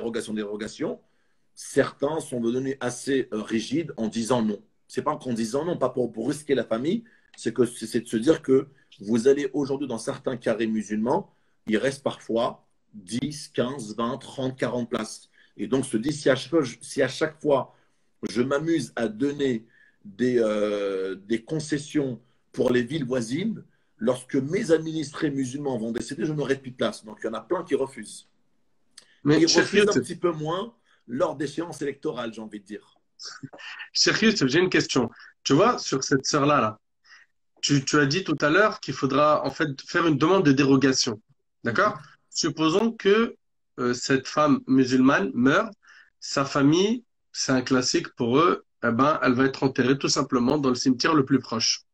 certains sont devenus assez rigides en disant non. C'est pas qu'en disant non, pas pour risquer la famille, c'est de se dire que vous allez aujourd'hui dans certains carrés musulmans, il reste parfois 10, 15, 20, 30, 40 places. Et donc se dit, si à chaque fois je m'amuse à donner des concessions pour les villes voisines, lorsque mes administrés musulmans vont décéder, je n'aurai plus de place. Donc il y en a plein qui refusent. Et Mais ils Cheikh refusent un Youssef, petit peu moins lors d'échéances électorales, j'ai envie de dire. Cheikh Youssef, j'ai une question. Tu vois, sur cette sœur-là, là, tu as dit tout à l'heure qu'il faudra en fait faire une demande de dérogation. D'accord? Mhm. Supposons que cette femme musulmane meurt, sa famille, c'est un classique pour eux, eh ben, elle va être enterrée tout simplement dans le cimetière le plus proche.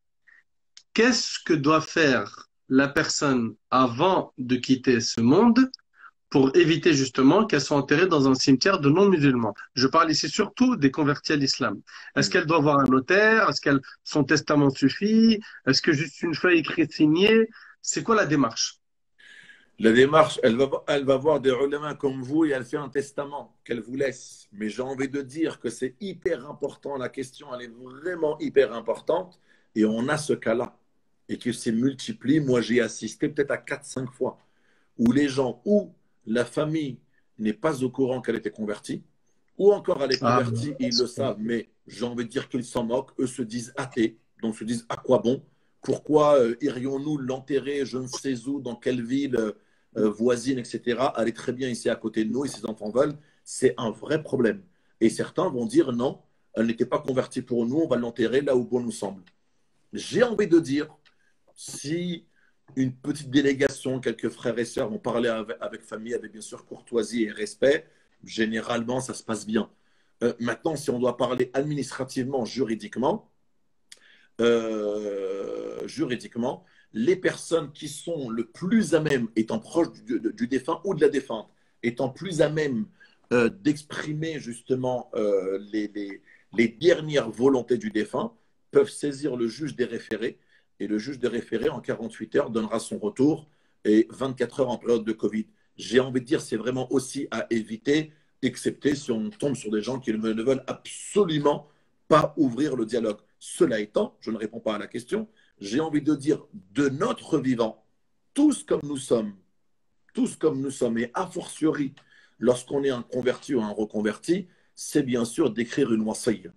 Qu'est-ce que doit faire la personne avant de quitter ce monde pour éviter justement qu'elle soit enterrée dans un cimetière de non-musulmans? Je parle ici surtout des convertis à l'islam. Est-ce Mhm. qu'elle doit avoir un notaire? Est-ce qu'elle, son testament suffit? Est-ce que juste une feuille écrite signée? C'est quoi la démarche? La démarche, elle va voir des ulama comme vous et elle fait un testament qu'elle vous laisse. Mais j'ai envie de dire que c'est hyper important, la question, elle est vraiment hyper importante. Et on a ce cas-là. Et que c'est multiplié. Moi, j'ai assisté peut-être à 4, 5 fois où les gens, ou la famille n'est pas au courant qu'elle était convertie, ou encore elle est Ah, convertie et ils le savent, mais j'ai envie de dire qu'ils s'en moquent. Eux se disent athées, donc se disent à quoi bon? Pourquoi irions-nous l'enterrer, je ne sais où, dans quelle ville voisine, etc. Elle est très bien ici à côté de nous et ses enfants veulent. C'est un vrai problème. Et certains vont dire non, elle n'était pas convertie pour nous, on va l'enterrer là où bon nous semble. J'ai envie de dire, si une petite délégation, quelques frères et sœurs vont parler avec famille, avec bien sûr courtoisie et respect, généralement ça se passe bien. Maintenant, si on doit parler administrativement, juridiquement, les personnes qui sont le plus à même, étant proches du défunt ou de la défunte, étant plus à même d'exprimer justement les dernières volontés du défunt, peuvent saisir le juge des référés. Et le juge des référés, en 48 heures, donnera son retour et 24 heures en période de Covid. J'ai envie de dire, c'est vraiment aussi à éviter, excepté si on tombe sur des gens qui ne veulent absolument pas ouvrir le dialogue. Cela étant, je ne réponds pas à la question, j'ai envie de dire, de notre vivant, tous comme nous sommes, et a fortiori, lorsqu'on est un converti ou un reconverti, c'est bien sûr d'écrire une wasiyya. un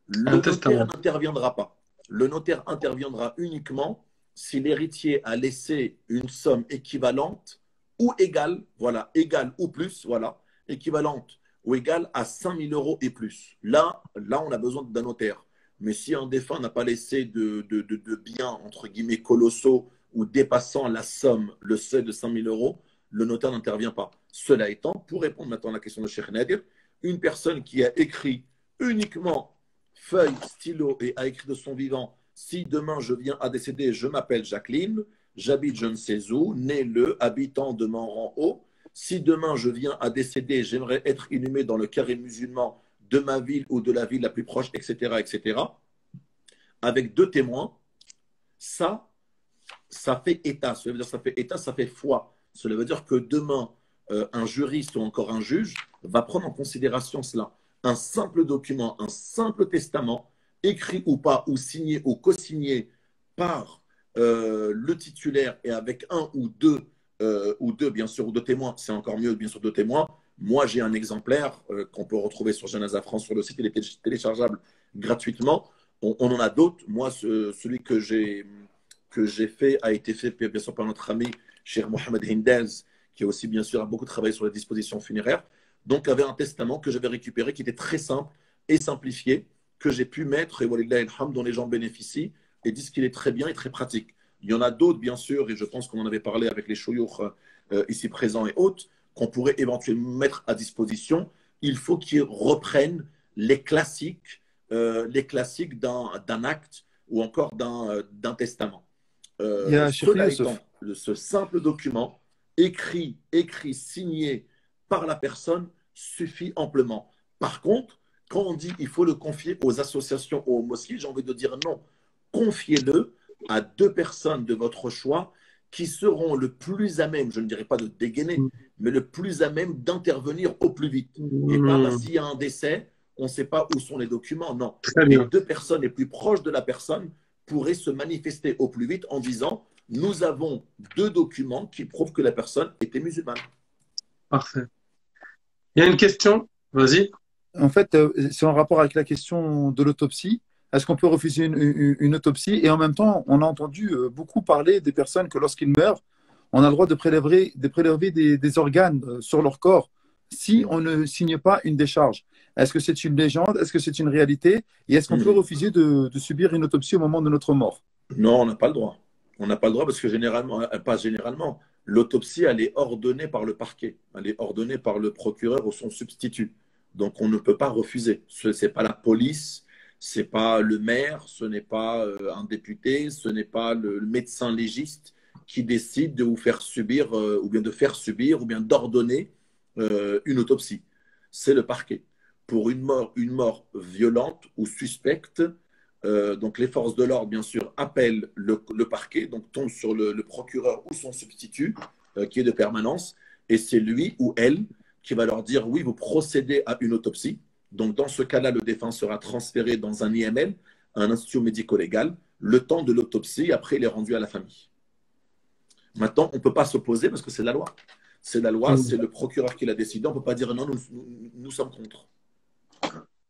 Le notaire testament. n'interviendra pas. Le notaire interviendra uniquement si l'héritier a laissé une somme équivalente ou égale, voilà, égale ou plus, voilà, équivalente ou égale à 5 000 euros et plus, là, on a besoin d'un notaire. Mais si un défunt n'a pas laissé de biens, entre guillemets, colossaux ou dépassant la somme, le seuil de 5 000 euros, le notaire n'intervient pas. Cela étant, pour répondre maintenant à la question de Cheikh Nadir, une personne qui a écrit uniquement feuille, stylo et a écrit de son vivant, si demain je viens à décéder, je m'appelle Jacqueline, j'habite je ne sais où, né le, habitant de Menran-Haut. Si demain je viens à décéder, j'aimerais être inhumé dans le carré musulman de ma ville ou de la ville la plus proche, etc., avec 2 témoins, ça fait état. Cela veut dire ça fait état, ça fait foi. Cela veut dire que demain, un juriste ou encore un juge va prendre en considération cela. Un simple document, un simple testament, écrit ou pas, ou signé ou co-signé par le titulaire et avec un ou deux, bien sûr, ou 2 témoins, c'est encore mieux, bien sûr, 2 témoins. Moi, j'ai un exemplaire qu'on peut retrouver sur Janaza France sur le site, il est téléchargeable gratuitement. On en a d'autres. Moi, celui que j'ai fait a été fait, bien sûr, par notre ami Cheikh Mohamed Hindez, qui a aussi, bien sûr, a beaucoup travaillé sur les dispositions funéraires. Donc, avait un testament que j'avais récupéré qui était très simple et simplifié, que j'ai pu mettre, et walillah ilham, dont les gens bénéficient, et disent qu'il est très bien et très pratique. Il y en a d'autres, bien sûr, et je pense qu'on en avait parlé avec les chouyours ici présents et autres, qu'on pourrait éventuellement mettre à disposition. Il faut qu'ils reprennent les classiques d'un acte ou encore d'un testament. Il y a Cheikh Cela étant, Youssef. ce simple document écrit, signé par la personne suffit amplement. Par contre, quand on dit il faut le confier aux associations ou aux mosquées, j'ai envie de dire non. Confiez-le à 2 personnes de votre choix qui seront le plus à même, je ne dirais pas de dégainer, mais le plus à même d'intervenir au plus vite. Et pas s'il y a un décès, on ne sait pas où sont les documents. Non. Très Les bien. 2 personnes les plus proches de la personne pourraient se manifester au plus vite en disant nous avons 2 documents qui prouvent que la personne était musulmane. Parfait. Il y a une question? Vas-y. En fait, c'est en rapport avec la question de l'autopsie. Est-ce qu'on peut refuser une autopsie? Et en même temps, on a entendu beaucoup parler des personnes que lorsqu'ils meurent, on a le droit de prélever des organes sur leur corps si on ne signe pas une décharge. Est-ce que c'est une légende? Est-ce que c'est une réalité? Et est-ce qu'on peut refuser de subir une autopsie au moment de notre mort? Non, on n'a pas le droit. On n'a pas le droit parce que généralement, pas généralement, l'autopsie, elle est ordonnée par le parquet. Elle est ordonnée par le procureur ou son substitut. Donc, on ne peut pas refuser. Ce n'est pas la police, ce n'est pas le maire, ce n'est pas un député, ce n'est pas le médecin légiste qui décide de vous faire subir ou bien de faire subir ou bien d'ordonner une autopsie. C'est le parquet. Pour une mort violente ou suspecte, donc les forces de l'ordre, bien sûr, appellent le parquet, donc tombent sur le procureur ou son substitut, qui est de permanence, et c'est lui ou elle qui va leur dire oui, vous procédez à une autopsie. Donc dans ce cas-là, le défunt sera transféré dans un IML, un institut médico-légal, le temps de l'autopsie, après il est rendu à la famille. Maintenant, on ne peut pas s'opposer parce que c'est la loi. C'est la loi, c'est le procureur qui l'a décidé, on ne peut pas dire non, nous sommes contre.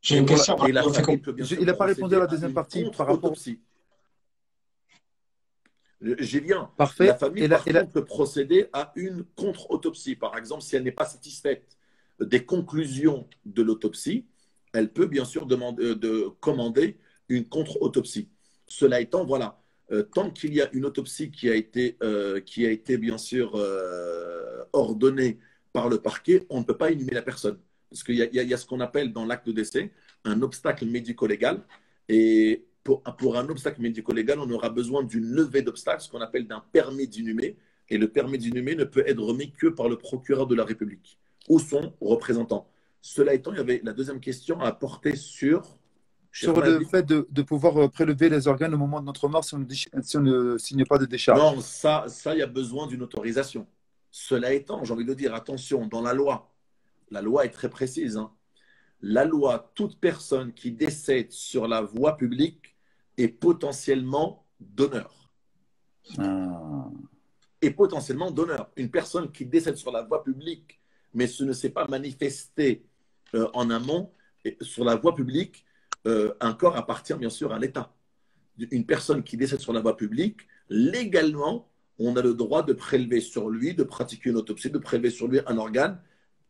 J'ai une question. Et la famille peut bien sûr Il n'a pas répondu à la deuxième partie par rapport. contre-autopsie. J'y viens. Parfait. La famille, par contre, peut procéder à une contre-autopsie. Par exemple, si elle n'est pas satisfaite des conclusions de l'autopsie, elle peut bien sûr commander une contre-autopsie. Cela étant, voilà, tant qu'il y a une autopsie qui a été bien sûr ordonnée par le parquet, on ne peut pas inhumer la personne. Parce qu'il y a ce qu'on appelle dans l'acte de décès un obstacle médico-légal. Et pour un obstacle médico-légal, on aura besoin d'une levée d'obstacle, ce qu'on appelle d'un permis d'inhumer. Et le permis d'inhumer ne peut être remis que par le procureur de la République ou son représentant. Cela étant, il y avait la deuxième question à porter sur le fait de pouvoir prélever les organes au moment de notre mort si on ne signe pas de décharge. Non, ça, il y a besoin d'une autorisation. Cela étant, j'ai envie de dire, attention, dans la loi est très précise. Hein. La loi, toute personne qui décède sur la voie publique est potentiellement donneur. Est potentiellement donneur. Une personne qui décède sur la voie publique, mais ce ne s'est pas manifesté en amont, sur la voie publique, un corps appartient bien sûr à l'État. Une personne qui décède sur la voie publique, légalement, on a le droit de prélever sur lui, de pratiquer une autopsie, de prélever sur lui un organe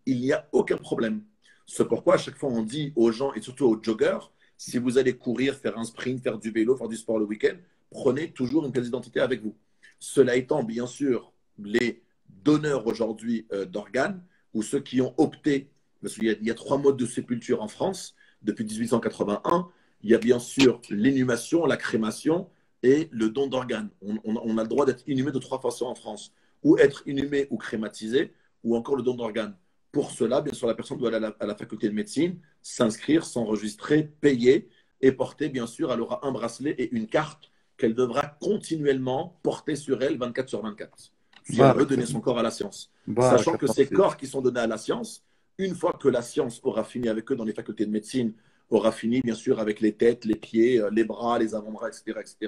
il n'y a aucun problème. C'est pourquoi à chaque fois on dit aux gens, et surtout aux joggeurs, si vous allez courir, faire un sprint, faire du vélo, faire du sport le week-end, prenez toujours une pièce d'identité avec vous. Cela étant, bien sûr, les donneurs aujourd'hui d'organes, ou ceux qui ont opté, parce qu'il y a 3 modes de sépulture en France depuis 1881, il y a bien sûr l'inhumation, la crémation et le don d'organes. On a le droit d'être inhumé de 3 façons en France, ou être inhumé ou crématisé, ou encore le don d'organes. Pour cela, bien sûr, la personne doit aller à la faculté de médecine, s'inscrire, s'enregistrer, payer et porter, bien sûr, elle aura un bracelet et une carte qu'elle devra continuellement porter sur elle 24 sur 24, si elle veut donner son corps à la science. Sachant que ces corps qui sont donnés à la science, une fois que la science aura fini avec eux dans les facultés de médecine, aura fini, bien sûr, avec les têtes, les pieds, les bras, les avant-bras, etc.,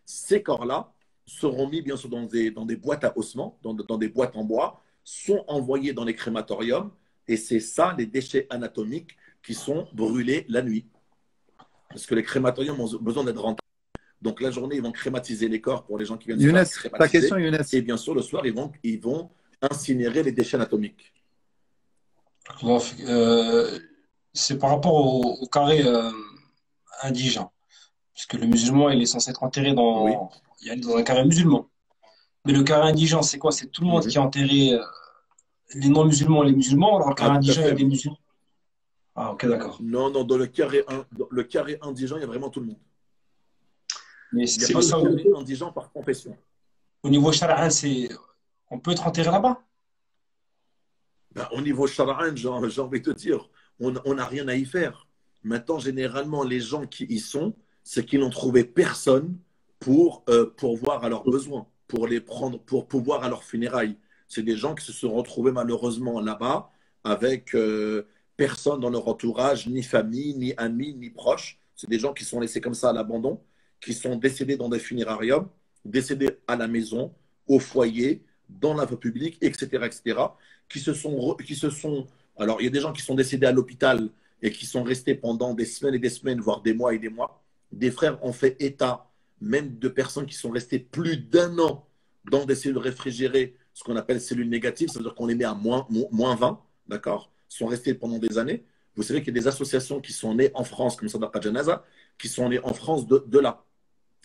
ces corps-là seront mis, bien sûr, dans des boîtes à ossements, dans des boîtes en bois, sont envoyés dans les crématoriums, et c'est ça, les déchets anatomiques qui sont brûlés la nuit. Parce que les crématoriums ont besoin d'être rentables. Donc la journée, ils vont crématiser les corps pour les gens qui viennent Younes, se faire crématiser. ta question, Younes. Et bien sûr, le soir, ils vont incinérer les déchets anatomiques. C'est par rapport au carré indigent. Puisque le musulman, il est censé être enterré Oui. dans un carré musulman. Mais le carré indigent, c'est quoi? C'est tout le monde qui est enterré, les non-musulmans et les musulmans. Alors, le carré indigent, il y a des musulmans. Ah, ok, d'accord. Non, dans le carré indigent, il y a vraiment tout le monde. Mais Il n'y a pas de carré indigent par confession. Au niveau Shara'an, on peut être enterré là-bas? Ben, au niveau Shara'an, j'ai envie de te dire, on n'a rien à y faire. Maintenant, généralement, les gens qui y sont, c'est qu'ils n'ont trouvé personne pour pourvoir à leurs besoins, pour les prendre, pour pouvoir à leurs funérailles. C'est des gens qui se sont retrouvés malheureusement là-bas avec personne dans leur entourage, ni famille, ni amis, ni proches. C'est des gens qui sont laissés comme ça à l'abandon, qui sont décédés dans des funérariums, décédés à la maison, au foyer, dans la voie publique, etc., etc., qui se sont. Alors, il y a des gens qui sont décédés à l'hôpital et qui sont restés pendant des semaines et des semaines, voire des mois et des mois. Des frères ont fait état, même de personnes qui sont restées plus d'1 an dans des cellules réfrigérées, ce qu'on appelle cellules négatives, ça veut dire qu'on les met à moins 20, d'accord? Ils sont restés pendant des années. Vous savez qu'il y a des associations qui sont nées en France, comme Sadaqa Janaza, qui sont nées en France de là.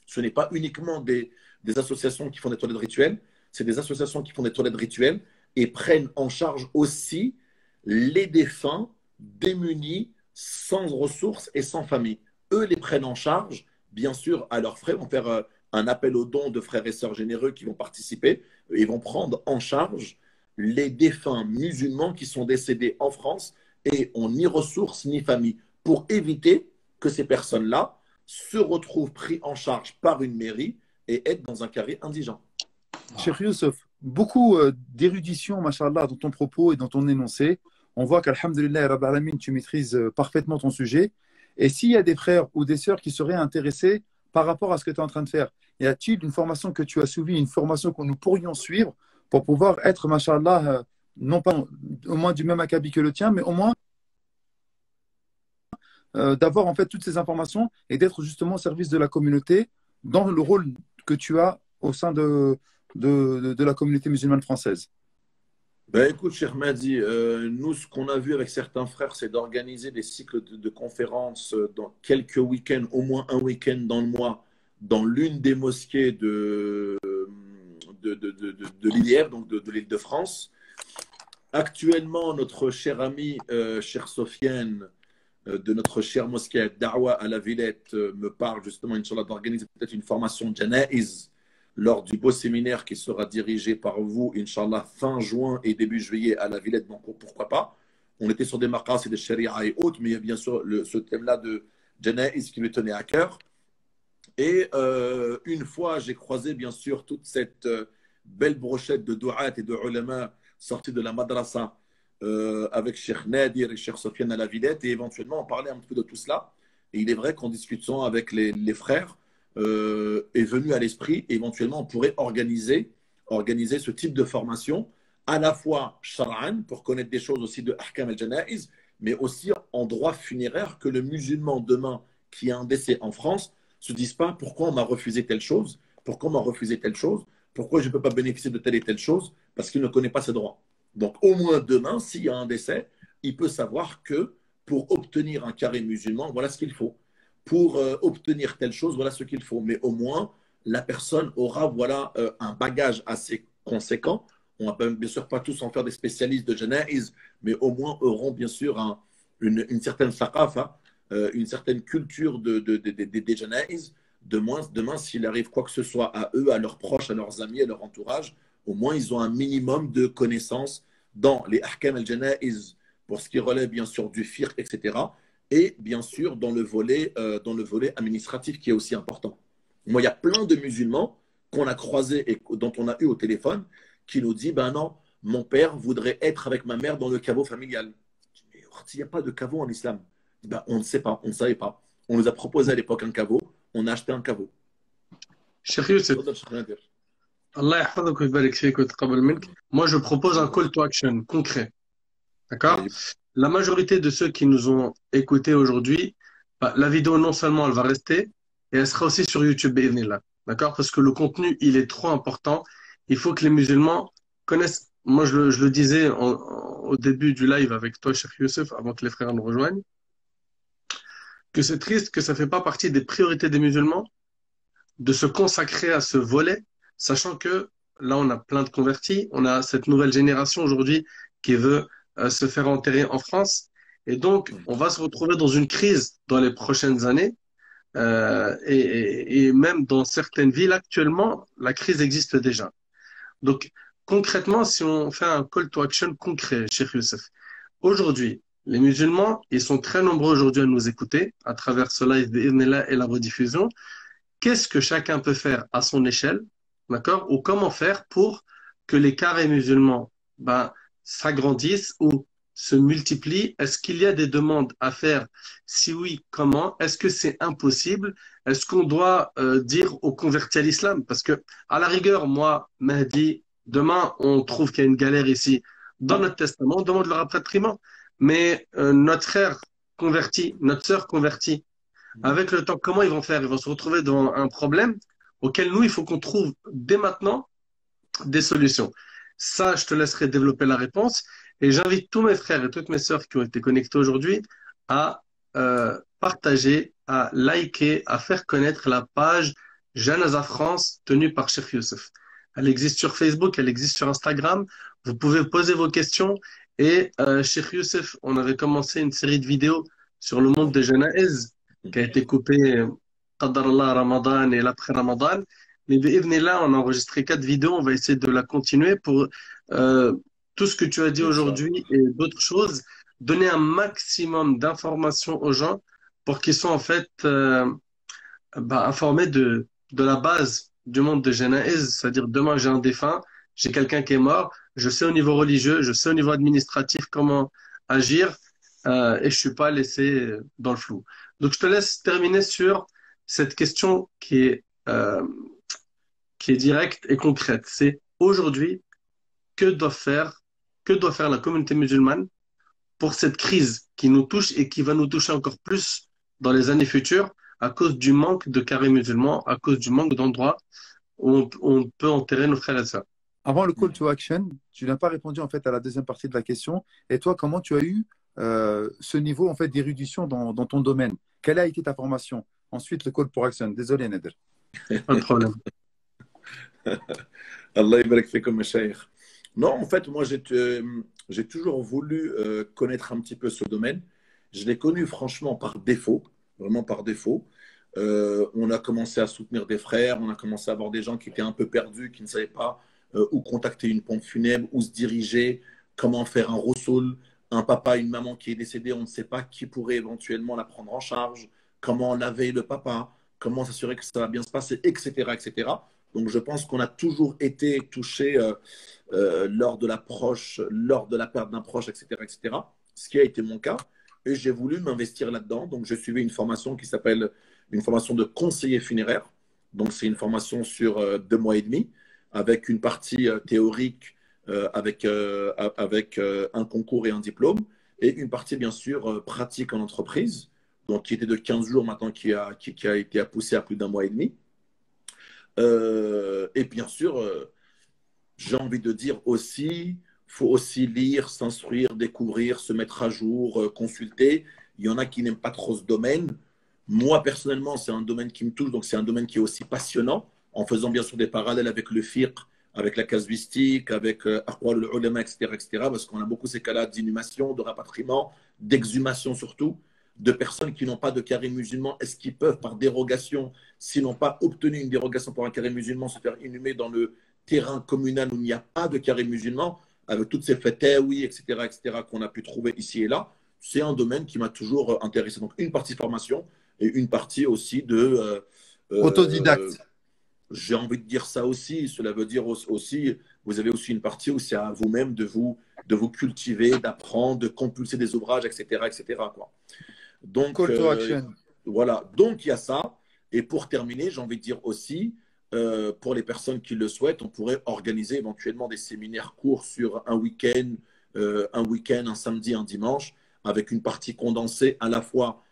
Ce n'est pas uniquement des associations qui font des toilettes rituelles, c'est des associations qui font des toilettes rituelles et prennent en charge aussi les défunts démunis, sans ressources et sans famille. Eux les prennent en charge, bien sûr, à leurs frais, vont faire un appel aux dons de frères et sœurs généreux qui vont participer et vont prendre en charge les défunts musulmans qui sont décédés en France et ont ni ressources ni famille, pour éviter que ces personnes-là se retrouvent pris en charge par une mairie et être dans un carré indigent. Cheikh Youssef, beaucoup d'érudition, machallah, dans ton propos et dans ton énoncé. On voit qu'alhamdulillah, Rabbil Alamin, tu maîtrises parfaitement ton sujet. Et s'il y a des frères ou des sœurs qui seraient intéressés par rapport à ce que tu es en train de faire, y a-t-il une formation que tu as suivie, une formation que nous pourrions suivre pour pouvoir être, machallah, non pas au moins du même acabit que le tien, mais au moins d'avoir en fait toutes ces informations et d'être justement au service de la communauté dans le rôle que tu as au sein de la communauté musulmane française? Ben écoute, cher Mehdi, nous, ce qu'on a vu avec certains frères, c'est d'organiser des cycles de conférences dans quelques week-ends, au moins un week-end dans le mois, dans l'une des mosquées de l'Ilière, donc de l'Île-de-France. Actuellement, notre cher ami, chère Sofiane, de notre chère mosquée Da'wa à la Villette, me parle justement, Inch'Allah, d'organiser peut-être une formation Janaïz lors du beau séminaire qui sera dirigé par vous, Inch'Allah, fin juin et début juillet à la Villette. Donc, pourquoi pas? On était sur des maqas et des sharia et autres, mais il y a bien sûr ce thème-là de Janaïz qui lui tenait à cœur. Et une fois, j'ai croisé bien sûr toute cette belle brochette de du'at et de ulama sortis de la madrasa avec Cheikh Nadir et Cheikh Sofiane à la Villette, et éventuellement on parlait un peu de tout cela. Et il est vrai qu'en discutant avec les frères, est venu à l'esprit, et éventuellement on pourrait organiser ce type de formation, à la fois shar'an, pour connaître des choses aussi de ahkam al-jana'iz, mais aussi en droit funéraire, que le musulman demain qui a un décès en France se dise pas pourquoi on m'a refusé telle chose, pourquoi on m'a refusé telle chose, pourquoi je ne peux pas bénéficier de telle et telle chose, parce qu'il ne connaît pas ses droits. Donc, au moins demain, s'il y a un décès, il peut savoir que pour obtenir un carré musulman, voilà ce qu'il faut. Pour obtenir telle chose, voilà ce qu'il faut. Mais au moins, la personne aura un bagage assez conséquent. On ne va bien sûr pas tous en faire des spécialistes de janaïs, mais au moins auront bien sûr une certaine saqafa, une certaine culture des janaïs. Demain, s'il arrive quoi que ce soit à eux, à leurs proches, à leurs amis, à leur entourage, au moins ils ont un minimum de connaissances dans les ahkam al-janaïs, pour ce qui relève bien sûr du fiqh, etc. Et bien sûr dans le volet administratif qui est aussi important. Moi, il y a plein de musulmans qu'on a croisés et dont on a eu au téléphone qui nous disent, ben non, mon père voudrait être avec ma mère dans le caveau familial. Mais il n'y a pas de caveau en islam. Ben, on ne sait pas, on ne savait pas. On nous a proposé à l'époque un caveau, on a acheté un caveau. Cheikh Youssef, Allah yahfadhak wa yabarak fik wa yataqabbal mink. Moi, je propose un call to action concret. D'accord? La majorité de ceux qui nous ont écoutés aujourd'hui, bah, la vidéo, non seulement elle va rester, et elle sera aussi sur YouTube, bi'idhnillah. D'accord? Parce que le contenu, il est trop important. Il faut que les musulmans connaissent. Moi, je le disais au début du live avec toi, Cheikh Youssef, avant que les frères nous rejoignent, que c'est triste que ça fait pas partie des priorités des musulmans de se consacrer à ce volet, sachant que là, on a plein de convertis, on a cette nouvelle génération aujourd'hui qui veut se faire enterrer en France, et donc on va se retrouver dans une crise dans les prochaines années, et même dans certaines villes actuellement, la crise existe déjà. Donc concrètement, si on fait un call to action concret, Cheikh Youssef, aujourd'hui, les musulmans, ils sont très nombreux aujourd'hui à nous écouter à travers ce live et la rediffusion. Qu'est-ce que chacun peut faire à son échelle, d'accord, ou comment faire pour que les carrés musulmans ben, s'agrandissent ou se multiplient? Est-ce qu'il y a des demandes à faire? Si oui, comment? Est-ce que c'est impossible? Est-ce qu'on doit dire aux convertis à l'islam? Parce que, à la rigueur, moi, Mahdi, demain, on trouve qu'il y a une galère ici dans notre testament, on demande le rapatriement. Mais notre frère converti, notre sœur convertie, avec le temps, comment ils vont faire? Ils vont se retrouver devant un problème auquel nous, il faut qu'on trouve dès maintenant des solutions. Ça, je te laisserai développer la réponse. Et j'invite tous mes frères et toutes mes sœurs qui ont été connectés aujourd'hui à partager, à liker, à faire connaître la page Janaza France tenue par Cheikh Youssef. Elle existe sur Facebook, elle existe sur Instagram. Vous pouvez poser vos questions. Et Cheikh Youssef, on avait commencé une série de vidéos sur le monde des Janaïs qui a été coupée Qadarallah Ramadan et l'après Ramadan. Mais là, on a enregistré 4 vidéos. On va essayer de la continuer pour tout ce que tu as dit aujourd'hui et d'autres choses, donner un maximum d'informations aux gens pour qu'ils soient en fait informés de la base du monde de Janaïs. C'est-à-dire, demain, j'ai un défunt, j'ai quelqu'un qui est mort, je sais au niveau religieux, je sais au niveau administratif comment agir et je suis pas laissé dans le flou. Donc, je te laisse terminer sur cette question qui est directe et concrète. C'est aujourd'hui, que doit faire la communauté musulmane pour cette crise qui nous touche et qui va nous toucher encore plus dans les années futures à cause du manque de carrés musulmans, à cause du manque d'endroits où on peut enterrer nos frères et sœurs. Avant le call to action, tu n'as pas répondu en fait à la deuxième partie de la question. Et toi, comment tu as eu ce niveau en fait d'érudition dans ton domaine? Quelle a été ta formation? Ensuite, le call to action. Désolé, Nader. Pas de problème. Allah yabarak fikum, mes chers. Non, en fait, moi, j'ai toujours voulu connaître un petit peu ce domaine. Je l'ai connu franchement par défaut, vraiment par défaut. On a commencé à soutenir des frères, on a commencé à avoir des gens qui étaient un peu perdus, qui ne savaient pas où contacter une pompe funèbre, où se diriger, comment faire un rossoul, un papa, une maman qui est décédée, on ne sait pas qui pourrait éventuellement la prendre en charge, comment laver le papa, comment s'assurer que ça va bien se passer, etc., etc. Donc, je pense qu'on a toujours été touché lors de l'approche, lors de la perte d'un proche, etc., etc., ce qui a été mon cas. Et j'ai voulu m'investir là-dedans. Donc, j'ai suivi une formation qui s'appelle une formation de conseiller funéraire. Donc, c'est une formation sur 2 mois et demi, avec une partie théorique, avec un concours et un diplôme, et une partie, bien sûr, pratique en entreprise, donc qui était de 15 jours maintenant, qui a été poussé à plus d'1 mois et demi. Et bien sûr, j'ai envie de dire aussi, faut aussi lire, s'instruire, découvrir, se mettre à jour, consulter. Il y en a qui n'aiment pas trop ce domaine. Moi, personnellement, c'est un domaine qui me touche, donc c'est un domaine qui est aussi passionnant, en faisant bien sûr des parallèles avec le fiqh, avec la casuistique, avec Aqwal al-Ulama, etc., parce qu'on a beaucoup ces cas-là d'inhumation, de rapatriement, d'exhumation surtout, de personnes qui n'ont pas de carré musulman. Est-ce qu'ils peuvent, par dérogation, s'ils n'ont pas obtenu une dérogation pour un carré musulman, se faire inhumer dans le terrain communal où il n'y a pas de carré musulman, avec toutes ces fataouis, etc., qu'on a pu trouver ici et là? C'est un domaine qui m'a toujours intéressé. Donc, une partie formation et une partie aussi de... Autodidacte. J'ai envie de dire ça aussi. Cela veut dire aussi, vous avez aussi une partie où c'est à vous-même de vous cultiver, d'apprendre, de compulser des ouvrages, etc., quoi. Donc, Call to action. voilà. Donc, il y a ça. Et pour terminer, j'ai envie de dire aussi, pour les personnes qui le souhaitent, on pourrait organiser éventuellement des séminaires courts sur un week-end, un samedi, un dimanche, avec une partie condensée à la fois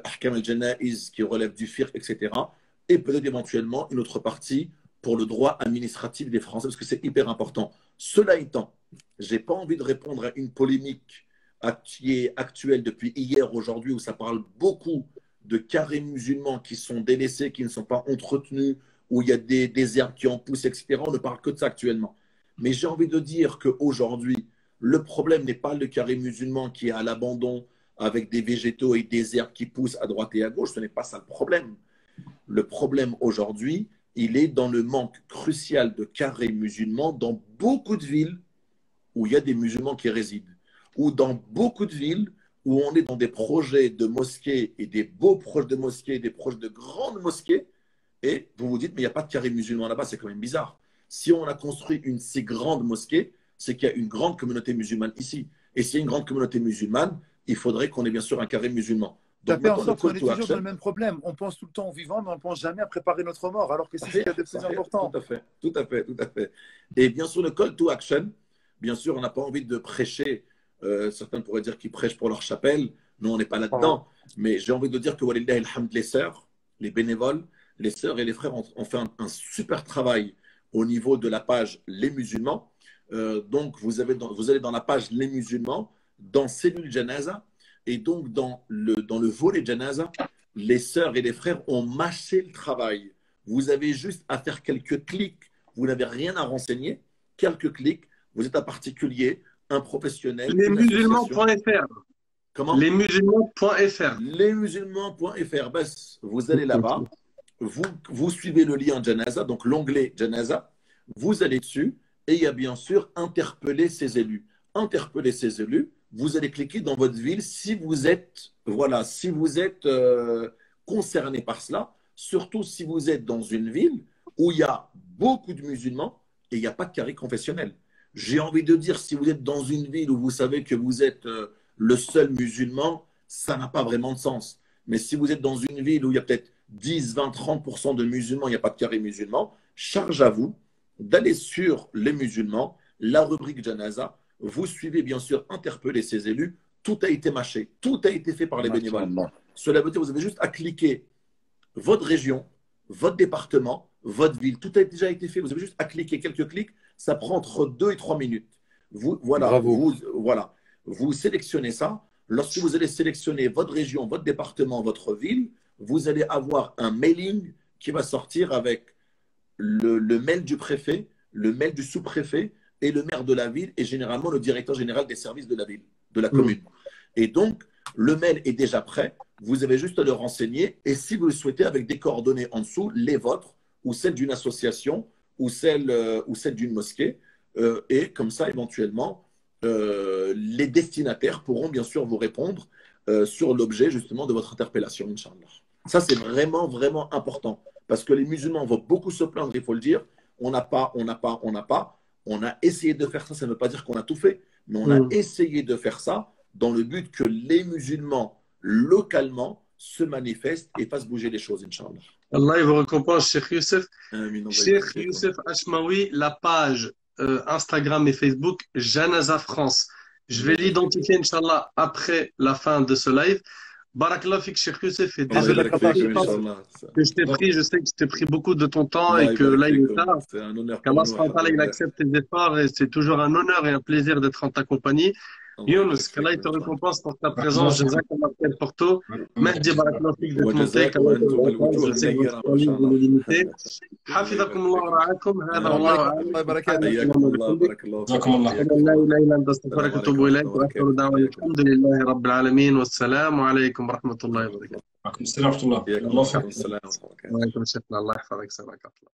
Ahkam al-Janaïz qui relève du fiqh, etc. Et peut-être éventuellement une autre partie pour le droit administratif des Français, parce que c'est hyper important. Cela étant, je n'ai pas envie de répondre à une polémique qui est actuelle depuis hier, aujourd'hui, où ça parle beaucoup de carrés musulmans qui sont délaissés, qui ne sont pas entretenus, où il y a des herbes qui en poussent, etc. On ne parle que de ça actuellement. Mais j'ai envie de dire qu'aujourd'hui, le problème n'est pas le carré musulman qui est à l'abandon avec des végétaux et des herbes qui poussent à droite et à gauche. Ce n'est pas ça le problème. Le problème aujourd'hui, il est dans le manque crucial de carrés musulmans dans beaucoup de villes où il y a des musulmans qui résident, ou dans beaucoup de villes où on est dans des projets de mosquées et des beaux projets de mosquées, des projets de grandes mosquées, et vous vous dites, mais il n'y a pas de carré musulman là-bas, c'est quand même bizarre. Si on a construit une si grande mosquée, c'est qu'il y a une grande communauté musulmane ici. Et s'il y a une grande communauté musulmane, il faudrait qu'on ait bien sûr un carré musulman. Ça Donc fait en maintenant, sorte qu'on est toujours dans le même problème. On pense tout le temps aux vivants, mais on ne pense jamais à préparer notre mort, alors que c'est ce qu'il y a de plus important. Tout à fait, tout à fait, tout à fait. Et bien sûr, le call to action, bien sûr, on n'a pas envie de prêcher. Certains pourraient dire qu'ils prêchent pour leur chapelle. Nous, on n'est pas là-dedans. Mais j'ai envie de dire que Walillah el-Hamd, les sœurs, les bénévoles, les sœurs et les frères ont fait un super travail au niveau de la page Les Musulmans. Donc, vous allez dans la page Les Musulmans, dans Cellule Janaza, et donc dans le volet Janaza, les sœurs et les frères ont mâché le travail. Vous avez juste à faire quelques clics, vous n'avez rien à renseigner, quelques clics, vous êtes un particulier, un professionnel. Lesmusulmans.fr. Comment? Lesmusulmans.fr. Lesmusulmans.fr. Vous allez là-bas, vous suivez le lien Janaza, donc l'onglet Janaza, vous allez dessus, et il y a bien sûr interpeller ses élus. Interpeller ses élus, vous allez cliquer dans votre ville si vous êtes, concerné par cela, surtout si vous êtes dans une ville où il y a beaucoup de musulmans et il n'y a pas de carré confessionnel. J'ai envie de dire, si vous êtes dans une ville où vous savez que vous êtes le seul musulman, ça n'a pas vraiment de sens. Mais si vous êtes dans une ville où il y a peut-être 10, 20, 30% de musulmans, il n'y a pas de carré musulman, charge à vous d'aller sur les musulmans, la rubrique Janaza. Vous suivez bien sûr interpeller ces élus. Tout a été mâché, tout a été fait par les bénévoles. Cela veut dire que vous avez juste à cliquer votre région, votre département, votre ville. Tout a déjà été fait. Vous avez juste à cliquer quelques clics. Ça prend entre 2 et 3 minutes. Voilà, vous sélectionnez ça. Lorsque vous allez sélectionner votre région, votre département, votre ville, vous allez avoir un mailing qui va sortir avec le mail du préfet, le mail du sous-préfet et le maire de la ville et généralement le directeur général des services de la ville, de la commune. Et donc, le mail est déjà prêt. Vous avez juste à le renseigner. Et si vous le souhaitez, avec des coordonnées en dessous, les vôtres ou celles d'une association ou celles d'une mosquée. Et comme ça, éventuellement, les destinataires pourront bien sûr vous répondre sur l'objet justement de votre interpellation, Inch'Allah. Ça, c'est vraiment, vraiment important. Parce que les musulmans vont beaucoup se plaindre, il faut le dire. On n'a pas. On a essayé de faire ça, ça ne veut pas dire qu'on a tout fait, mais on a essayé de faire ça dans le but que les musulmans, localement, se manifestent et fassent bouger les choses, Inch'Allah. Allah vous récompense, Cheikh Youssef. Cheikh Youssef Hachmaoui, la page Instagram et Facebook, Janaza France. Je vais l'identifier, Inch'Allah, après la fin de ce live. Barakallah fik, Cheikh Youssef, et Allah désolé يبارك pour le فيكم إن temps شاء الله. que je t'ai pris. Je sais que je t'ai pris beaucoup de ton temps Allah et que يبارك là, il est فيكم. tard. C'est un honneur pour Qu'Allah nous. subhanahu wa ta'ala, il accepte tes efforts et c'est toujours un honneur et un plaisir d'être en ta compagnie. Allah Younous, يبارك qu'Allah il فيكم te إن شاء الله. récompense pour ta بارك الله présence. فيك. Jazakallah khair pour tout. Merci barakallah fik d'être monté. وجزاك Qu'Allah te وأنتم récompense. الوجوه Je sais que votre المنيرة temps ما شاء libre est الله. limité. الله حفظكم يبارك الله فيكم. ورعاكم. هذا السلام والله عليكم أعلم. ورحمة الله وبركاته. حياكم الله بارك الله جزاكم فيكم. الله. أشهد حياكم أن لا الله. إله إلا أنت السلام أستغفرك عليكم وأتوب ورحمة إليك الله وآخر وبركاته. دعوانا حياكم الحمد لله رب العالمين والسلام عليكم ورحمة الله وبركاته. وعليكم السلام ورحمة الله. حياكم الله الله. يوفقك. السلام ورحمة الله وبركاته. وعليكم السلام الله يحفظك. سلامك الله.